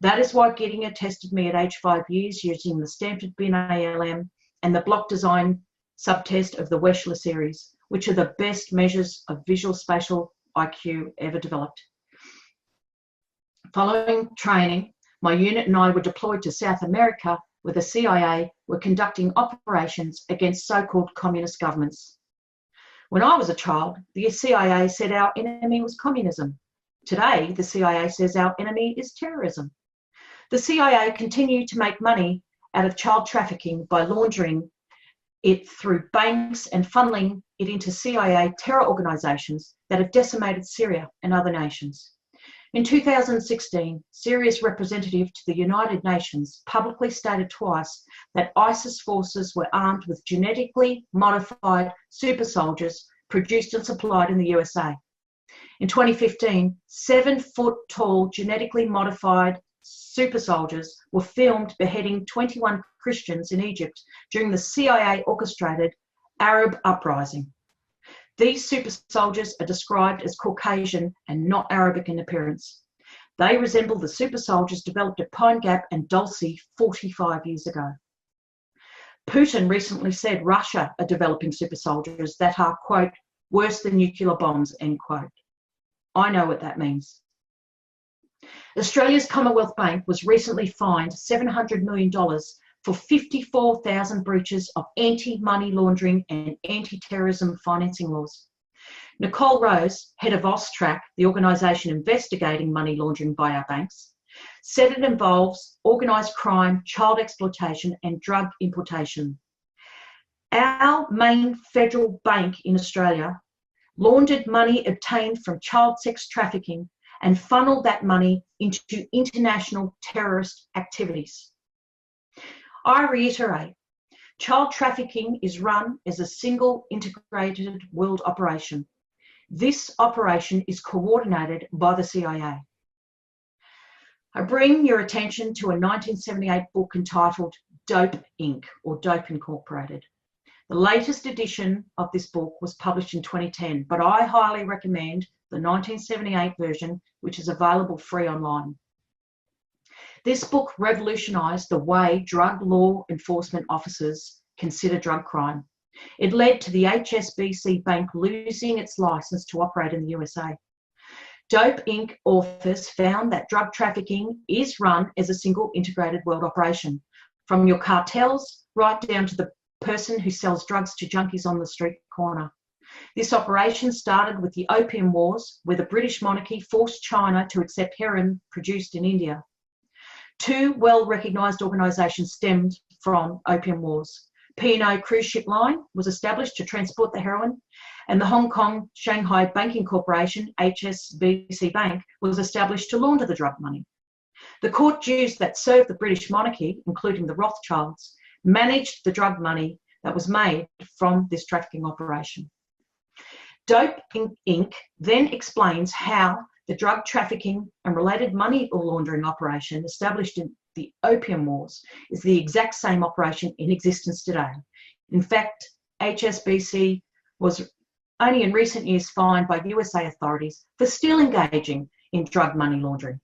That is why Gittinger tested me at age 5 years using the Stanford BIN-ALM and the block design subtest of the Wechsler series, which are the best measures of visual spatial IQ ever developed. Following training, my unit and I were deployed to South America, where the CIA were conducting operations against so-called communist governments. When I was a child, the CIA said our enemy was communism. Today, the CIA says our enemy is terrorism. The CIA continued to make money out of child trafficking by laundering it through banks and funneling it into CIA terror organizations that have decimated Syria and other nations. In 2016, Syria's representative to the United Nations publicly stated twice that ISIS forces were armed with genetically modified super soldiers produced and supplied in the USA. In 2015, 7-foot-tall genetically modified super soldiers were filmed beheading 21 Christians in Egypt during the CIA-orchestrated Arab uprising. These super soldiers are described as Caucasian and not Arabic in appearance. They resemble the super soldiers developed at Pine Gap and Dulce 45 years ago. Putin recently said Russia are developing super soldiers that are, quote, worse than nuclear bombs, end quote. I know what that means. Australia's Commonwealth Bank was recently fined $700 million for 54,000 breaches of anti-money laundering and anti-terrorism financing laws. Nicole Rose, head of AUSTRAC, the organisation investigating money laundering by our banks, said it involves organised crime, child exploitation and drug importation. Our main federal bank in Australia laundered money obtained from child sex trafficking and funneled that money into international terrorist activities. I reiterate, child trafficking is run as a single integrated world operation. This operation is coordinated by the CIA. I bring your attention to a 1978 book entitled Dope Inc. or Dope Incorporated. The latest edition of this book was published in 2010, but I highly recommend the 1978 version, which is available free online. This book revolutionised the way drug law enforcement officers consider drug crime. It led to the HSBC Bank losing its licence to operate in the USA. Dope Inc. authors found that drug trafficking is run as a single integrated world operation, from your cartels right down to the person who sells drugs to junkies on the street corner. This operation started with the Opium Wars, where the British monarchy forced China to accept heroin produced in India. Two well-recognised organisations stemmed from Opium Wars. P&O Cruise Ship Line was established to transport the heroin, and the Hong Kong Shanghai Banking Corporation, HSBC Bank, was established to launder the drug money. The court Jews that served the British monarchy, including the Rothschilds, managed the drug money that was made from this trafficking operation. Dope Inc. then explains how the drug trafficking and related money laundering operation established in the Opium Wars is the exact same operation in existence today. In fact, HSBC was only in recent years fined by USA authorities for still engaging in drug money laundering.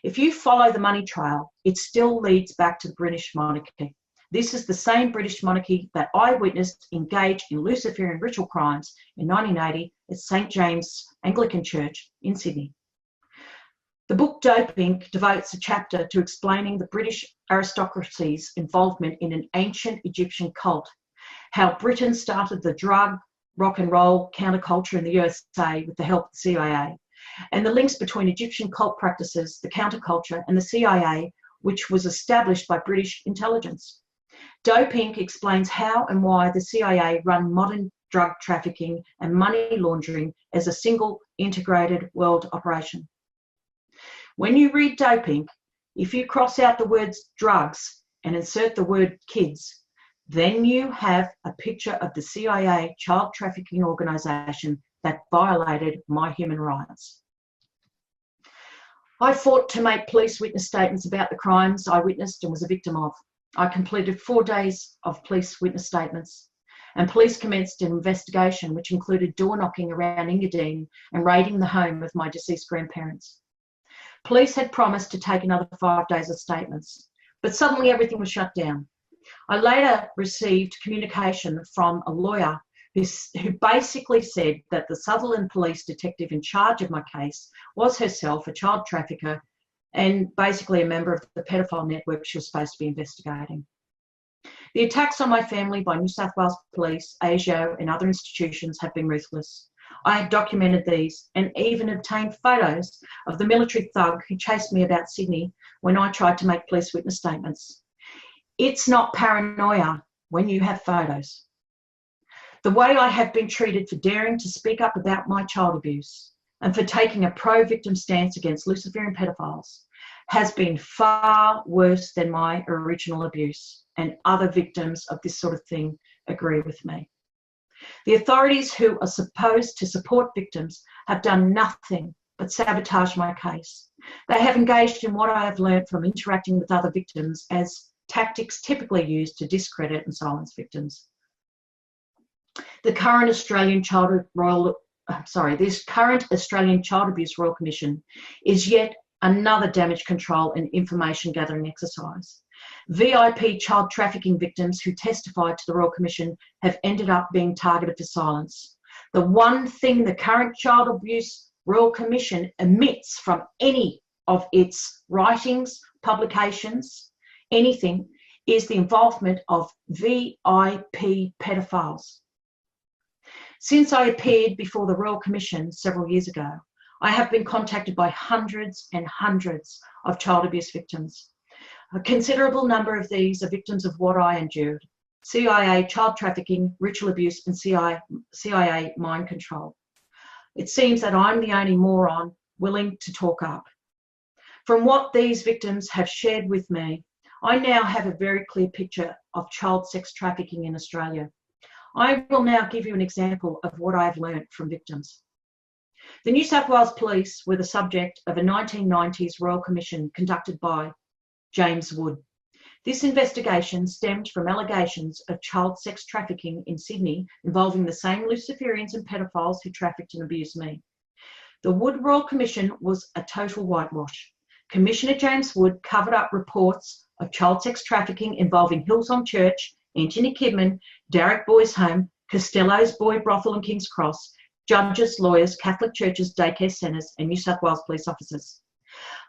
If you follow the money trail, it still leads back to the British monarchy. This is the same British monarchy that I witnessed engage in Luciferian ritual crimes in 1980 at St. James Anglican Church in Sydney. The book Dope Inc. devotes a chapter to explaining the British aristocracy's involvement in an ancient Egyptian cult, how Britain started the drug, rock and roll counterculture in the USA with the help of the CIA, and the links between Egyptian cult practices, the counterculture, and the CIA, which was established by British intelligence. Dope Inc. explains how and why the CIA run modern drug trafficking and money laundering as a single integrated world operation. When you read Dope Inc., if you cross out the words drugs and insert the word kids, then you have a picture of the CIA child trafficking organisation that violated my human rights. I fought to make police witness statements about the crimes I witnessed and was a victim of. I completed 4 days of police witness statements, and police commenced an investigation which included door knocking around Engadine and raiding the home of my deceased grandparents. Police had promised to take another 5 days of statements, but suddenly everything was shut down. I later received communication from a lawyer who basically said that the Sutherland police detective in charge of my case was herself a child trafficker and basically a member of the pedophile network she was supposed to be investigating. The attacks on my family by New South Wales Police, Asio and other institutions have been ruthless. I have documented these and even obtained photos of the military thug who chased me about Sydney when I tried to make police witness statements. It's not paranoia when you have photos. The way I have been treated for daring to speak up about my child abuse and for taking a pro-victim stance against Luciferian pedophiles has been far worse than my original abuse, and other victims of this sort of thing agree with me. The authorities who are supposed to support victims have done nothing but sabotage my case. They have engaged in what I have learned from interacting with other victims as tactics typically used to discredit and silence victims. The current Australian Child Abuse Royal Commission is yet another damage control and information gathering exercise. VIP child trafficking victims who testified to the Royal Commission have ended up being targeted for silence. The one thing the current Child Abuse Royal Commission omits from any of its writings, publications, anything, is the involvement of VIP pedophiles. Since I appeared before the Royal Commission several years ago, I have been contacted by hundreds and hundreds of child abuse victims. A considerable number of these are victims of what I endured: CIA child trafficking, ritual abuse, and CIA mind control. It seems that I'm the only moron willing to talk up. From what these victims have shared with me, I now have a very clear picture of child sex trafficking in Australia. I will now give you an example of what I have learnt from victims. The New South Wales Police were the subject of a 1990s Royal Commission conducted by James Wood. This investigation stemmed from allegations of child sex trafficking in Sydney involving the same Luciferians and pedophiles who trafficked and abused me. The Wood Royal Commission was a total whitewash. Commissioner James Wood covered up reports of child sex trafficking involving Hillsong Church, Anthony Kidman, Darrick Boys Home, Costello's Boy Brothel and King's Cross, judges, lawyers, Catholic churches, daycare centres and New South Wales police officers.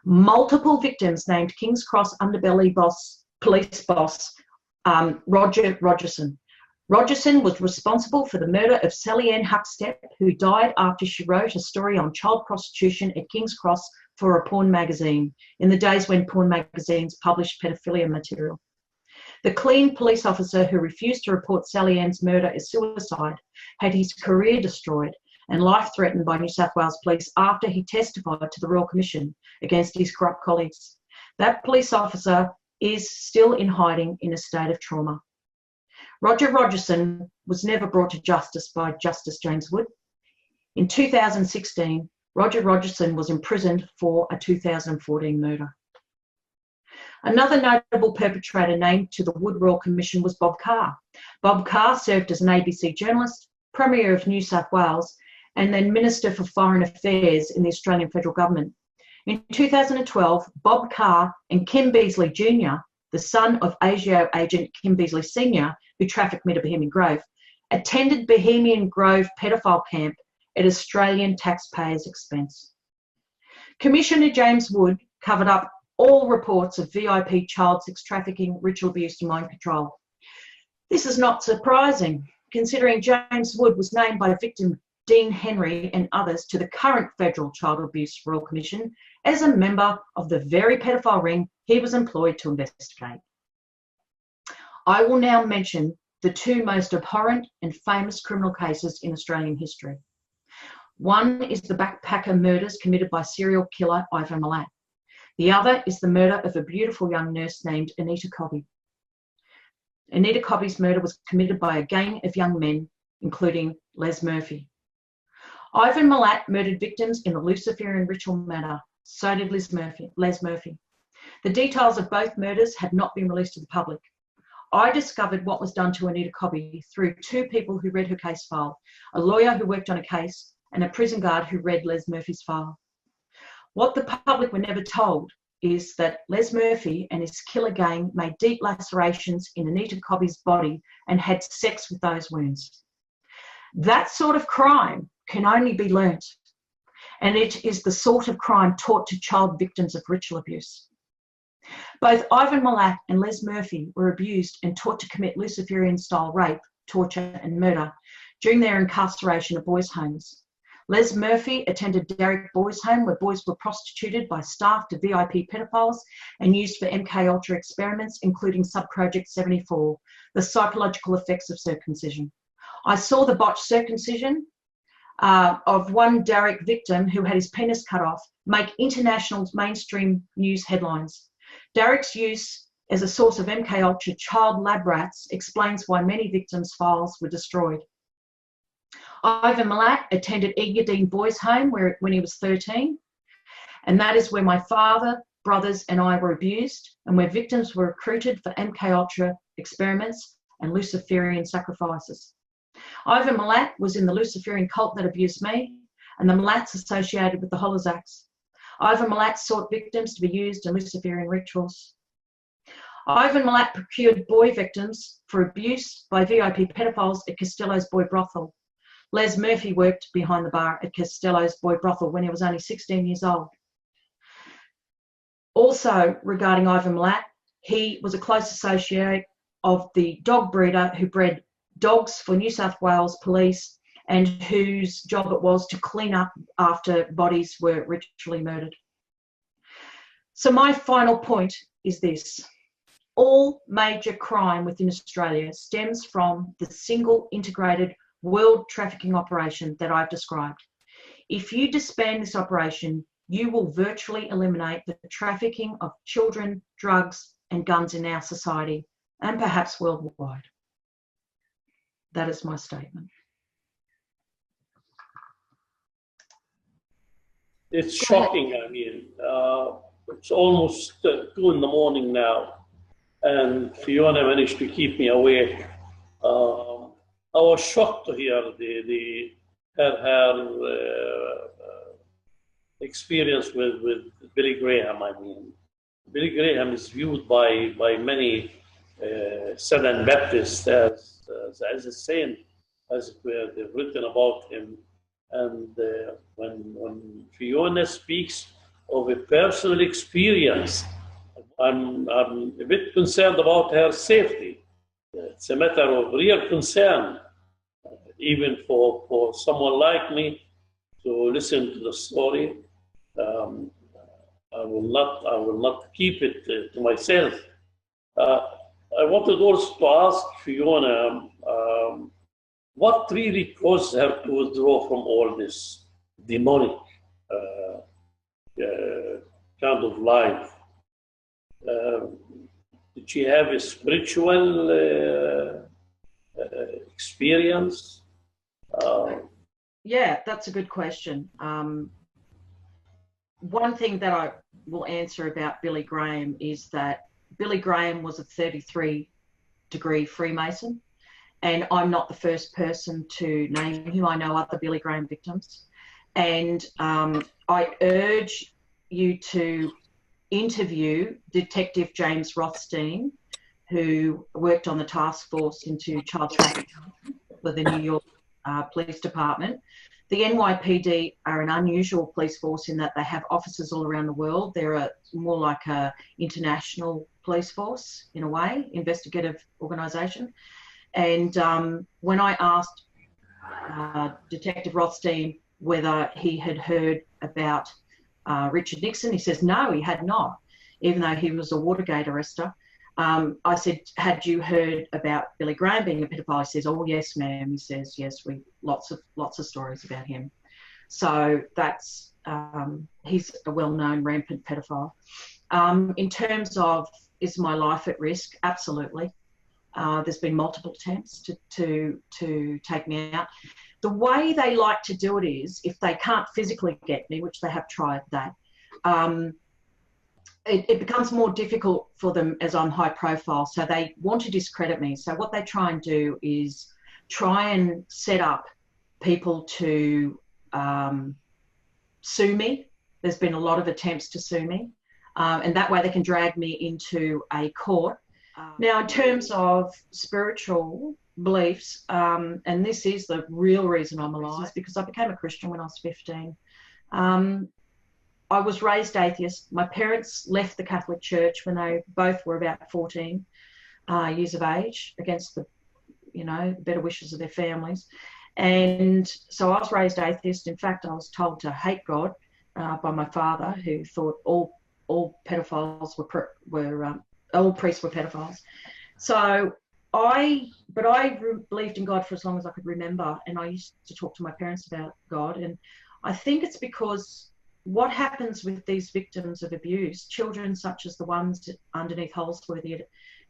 Multiple victims named King's Cross underbelly police boss Roger Rogerson. Rogerson was responsible for the murder of Sally Ann Huckstep, who died after she wrote a story on child prostitution at King's Cross for a porn magazine, in the days when porn magazines published pedophilia material. The clean police officer who refused to report Sally Ann's murder as suicide had his career destroyed and life threatened by New South Wales police after he testified to the Royal Commission against his corrupt colleagues. That police officer is still in hiding in a state of trauma. Roger Rogerson was never brought to justice by Justice James Wood. In 2016, Roger Rogerson was imprisoned for a 2014 murder. Another notable perpetrator named to the Wood Royal Commission was Bob Carr. Bob Carr served as an ABC journalist, Premier of New South Wales, and then Minister for Foreign Affairs in the Australian Federal Government. In 2012, Bob Carr and Kim Beazley Jr., the son of Asio agent Kim Beazley Sr., who trafficked me to Bohemian Grove, attended Bohemian Grove pedophile camp at Australian taxpayers' expense. Commissioner James Wood covered up all reports of VIP child sex trafficking, ritual abuse and mind control. This is not surprising, considering James Wood was named by victim Dean Henry and others to the current Federal Child Abuse Royal Commission as a member of the very pedophile ring he was employed to investigate. I will now mention the two most abhorrent and famous criminal cases in Australian history. One is the backpacker murders committed by serial killer Ivan Milat. The other is the murder of a beautiful young nurse named Anita Cobby. Anita Cobby's murder was committed by a gang of young men, including Les Murphy. Ivan Milat murdered victims in the Luciferian ritual manner. So did Les Murphy. The details of both murders have not been released to the public. I discovered what was done to Anita Cobby through two people who read her case file, a lawyer who worked on a case and a prison guard who read Les Murphy's file. What the public were never told is that Les Murphy and his killer gang made deep lacerations in Anita Cobby's body and had sex with those wounds. That sort of crime can only be learnt, and it is the sort of crime taught to child victims of ritual abuse. Both Ivan Milat and Les Murphy were abused and taught to commit Luciferian-style rape, torture and murder during their incarceration at boys' homes. Les Murphy attended Darrick Boys Home, where boys were prostituted by staff to VIP pedophiles and used for MK Ultra experiments, including Subproject 74, the psychological effects of circumcision. I saw the botched circumcision of one Darrick victim who had his penis cut off make international mainstream news headlines. Darrick's use as a source of MK Ultra child lab rats explains why many victims' files were destroyed. Ivan Milat attended Engadine Boys Home when he was 13, and that is where my father, brothers and I were abused, and where victims were recruited for MK Ultra experiments and Luciferian sacrifices. Ivan Milat was in the Luciferian cult that abused me, and the Milats associated with the Holozaks. Ivan Milat sought victims to be used in Luciferian rituals. Ivan Milat procured boy victims for abuse by VIP pedophiles at Costello's Boy Brothel. Les Murphy worked behind the bar at Costello's Boy Brothel when he was only 16 years old. Also, regarding Ivan Milat, he was a close associate of the dog breeder who bred dogs for New South Wales police and whose job it was to clean up after bodies were ritually murdered. So my final point is this. All major crime within Australia stems from the single integrated world trafficking operation that I've described. If you disband this operation, you will virtually eliminate the trafficking of children, drugs, and guns in our society, and perhaps worldwide. That is my statement. It's shocking. I mean, it's almost 2 in the morning now. and Fiona managed to keep me awake. I was shocked to hear her experience with Billy Graham. I mean, Billy Graham is viewed by many Southern Baptists as a saint, as they've written about him. And when Fiona speaks of a personal experience, I'm a bit concerned about her safety. It's a matter of real concern, even for someone like me to listen to the story. I will not keep it to myself. I wanted also to ask Fiona, what really caused her to withdraw from all this demonic kind of life? Did she have a spiritual experience? Yeah, that's a good question. One thing that I will answer about Billy Graham is that Billy Graham was a 33-degree Freemason, and I'm not the first person to name him. I know other Billy Graham victims, and I urge you to interview Detective James Rothstein, who worked on the task force into child trafficking for the New York Police Department. The NYPD are an unusual police force in that they have offices all around the world. They're more like an international police force, in a way, investigative organisation. And when I asked Detective Rothstein whether he had heard about Richard Nixon, he says no, he had not, even though he was a Watergate arrester. I said, had you heard about Billy Graham being a paedophile? He says, oh yes, ma'am. He says, yes, lots of stories about him. So that's he's a well-known rampant paedophile. In terms of, is my life at risk? Absolutely. There's been multiple attempts to take me out. The way they like to do it is, if they can't physically get me, which they have tried that, it becomes more difficult for them as I'm high profile. So they want to discredit me. So what they try and do is try and set up people to sue me. There's been a lot of attempts to sue me. And that way they can drag me into a court. Now, in terms of spiritual beliefs, and this is the real reason I'm alive, is because I became a Christian when I was 15. I was raised atheist. My parents left the Catholic Church when they both were about 14 years of age, against the, better wishes of their families. And so I was raised atheist. In fact, I was told to hate God by my father, who thought all pedophiles all priests were pedophiles. So I believed in God for as long as I could remember, and I used to talk to my parents about God. And I think it's because what happens with these victims of abuse, children such as the ones underneath Holsworthy,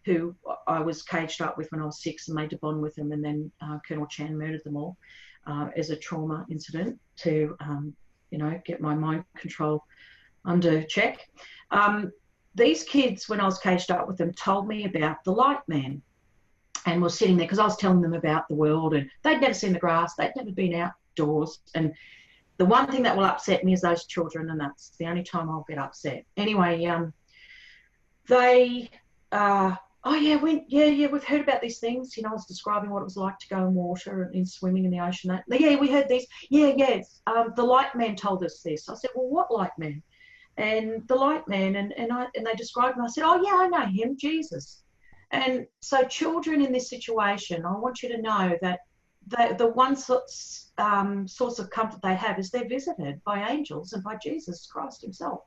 who I was caged up with when I was 6 and made to bond with them, and then Colonel Chan murdered them all as a trauma incident to, get my mind control under check. These kids, when I was caged up with them, told me about the light man, and were sitting there because I was telling them about the world, and they'd never seen the grass, they'd never been outdoors. And the one thing that will upset me is those children, and that's the only time I'll get upset. Anyway, they, we've heard about these things. I was describing what it was like to go in water and swimming in the ocean. Yeah, we heard these. Yes. The light man told us this. I said, well, what light man? And the light man, and they described him. I said, oh yeah, I know him, Jesus. And so children in this situation, I want you to know that the one source of comfort they have is they're visited by angels and by Jesus Christ himself.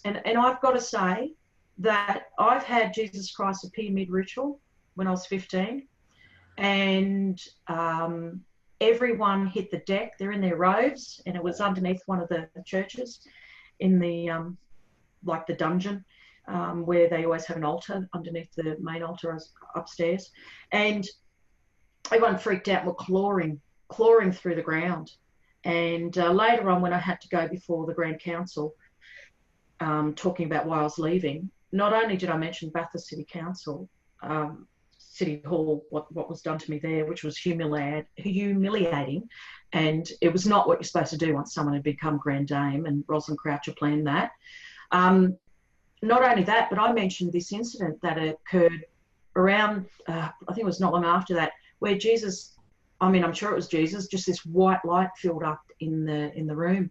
And I've got to say that I've had Jesus Christ appear mid-ritual when I was 15, and everyone hit the deck. They're in their robes, and it was underneath one of the churches in the like the dungeon, where they always have an altar underneath the main altar upstairs. And everyone freaked out and were clawing through the ground. And later on, when I had to go before the Grand Council, talking about why I was leaving, not only did I mention Bathurst City Council, City Hall, what was done to me there, which was humiliating, and it was not what you're supposed to do once someone had become Grand Dame, and Rosalind Croucher planned that. Not only that, but I mentioned this incident that occurred around, I think it was not long after that, where Jesus, I mean, I'm sure it was Jesus, just this white light filled up in the room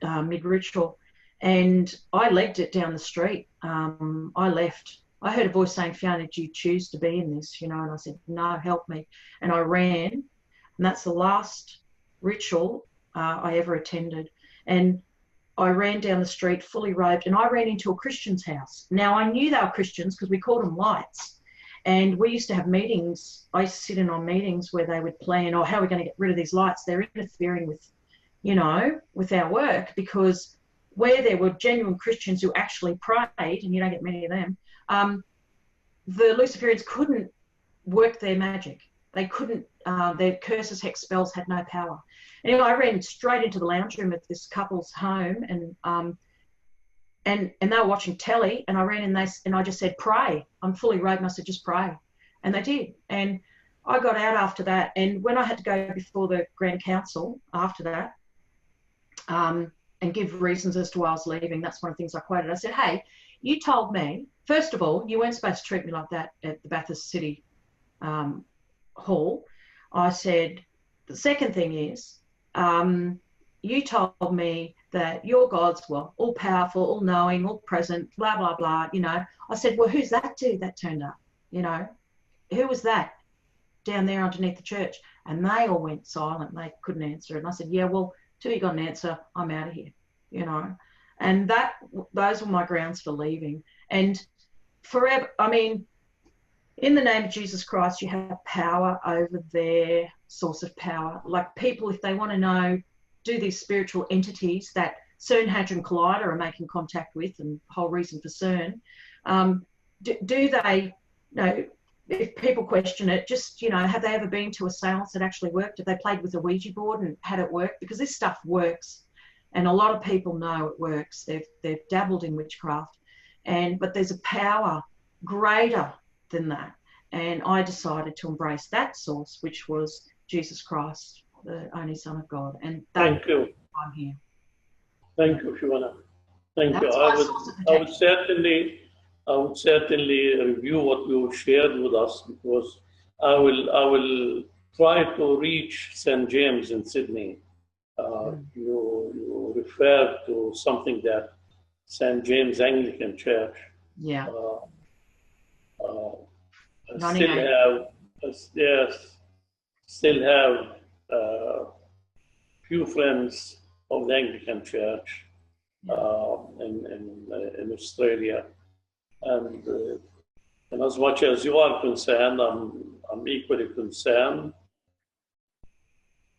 mid-ritual, and I legged it down the street. I left. I heard a voice saying, "Fiona, did you choose to be in this?" You know, and I said, "No, help me." And I ran, and that's the last ritual I ever attended. And I ran down the street fully robed, and I ran into a Christian's house. Now, I knew they were Christians because we called them lights. And we used to have meetings. I used to sit in on meetings where they would plan, oh, how are we going to get rid of these lights? They're interfering with, you know, with our work, because where there were genuine Christians who actually prayed, and you don't get many of them, the Luciferians couldn't work their magic. They couldn't, their curses, hex spells had no power. Anyway, I ran straight into the lounge room at this couple's home, and they were watching telly, and I ran in and I just said, "Pray." I'm fully robed, and I said, "Just pray." And they did. And I got out after that. And when I had to go before the Grand Council after that, and give reasons as to why I was leaving, that's one of the things I quoted. I said, "Hey, you told me, first of all, you weren't supposed to treat me like that at the Bathurst City Hall." I said, "The second thing is, you told me that your gods were all powerful, all knowing, all present, blah, blah, blah, you know." I said, "Well, who's that dude that turned up? You know, who was that down there underneath the church?" And they all went silent. They couldn't answer it. And I said, "Yeah, well, till you got an answer, I'm out of here," you know. And those were my grounds for leaving. And forever, I mean, in the name of Jesus Christ, you have power over their source of power. Like, people, if they want to know, do these spiritual entities that CERN, Hadron Collider are making contact with, and the whole reason for CERN, do they, you know, if people question it, just, you know, have they ever been to a seance that actually worked? Have they played with a Ouija board and had it work? Because this stuff works, and a lot of people know it works. They've dabbled in witchcraft, but there's a power greater than that. And I decided to embrace that source, which was Jesus Christ, the only Son of God. And thank you. I'm here. Thank you, Fiona. Thank you. I would certainly review what you shared with us, because I will try to reach St. James in Sydney. You referred to something that St. James Anglican Church. Yeah. Still have few friends of the Anglican Church in Australia, and as much as you are concerned, I'm equally concerned.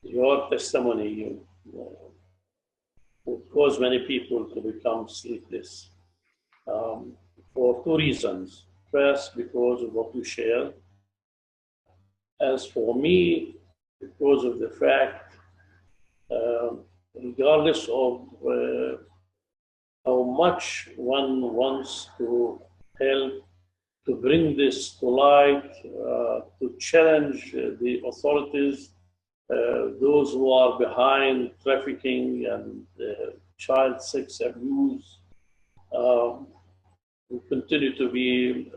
Your testimony would cause many people to become sleepless for two reasons. First, because of what you shared. As for me, because of the fact, regardless of how much one wants to help to bring this to light, to challenge the authorities, those who are behind trafficking and child sex abuse, we continue to be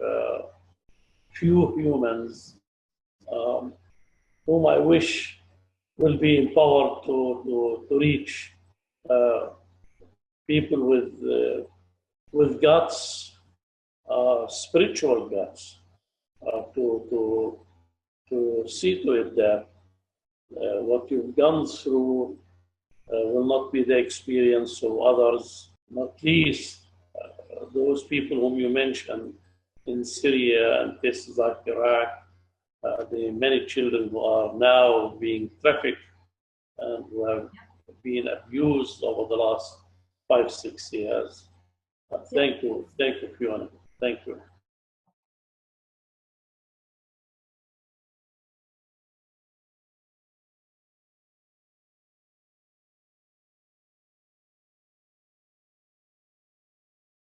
few humans whom I wish will be empowered to reach people with guts, spiritual guts, to see to it that what you've gone through will not be the experience of others, not least those people whom you mentioned in Syria and places like Iraq, the many children who are now being trafficked and who have been abused over the last 5-6 years. Thank you, Fiona. Thank you.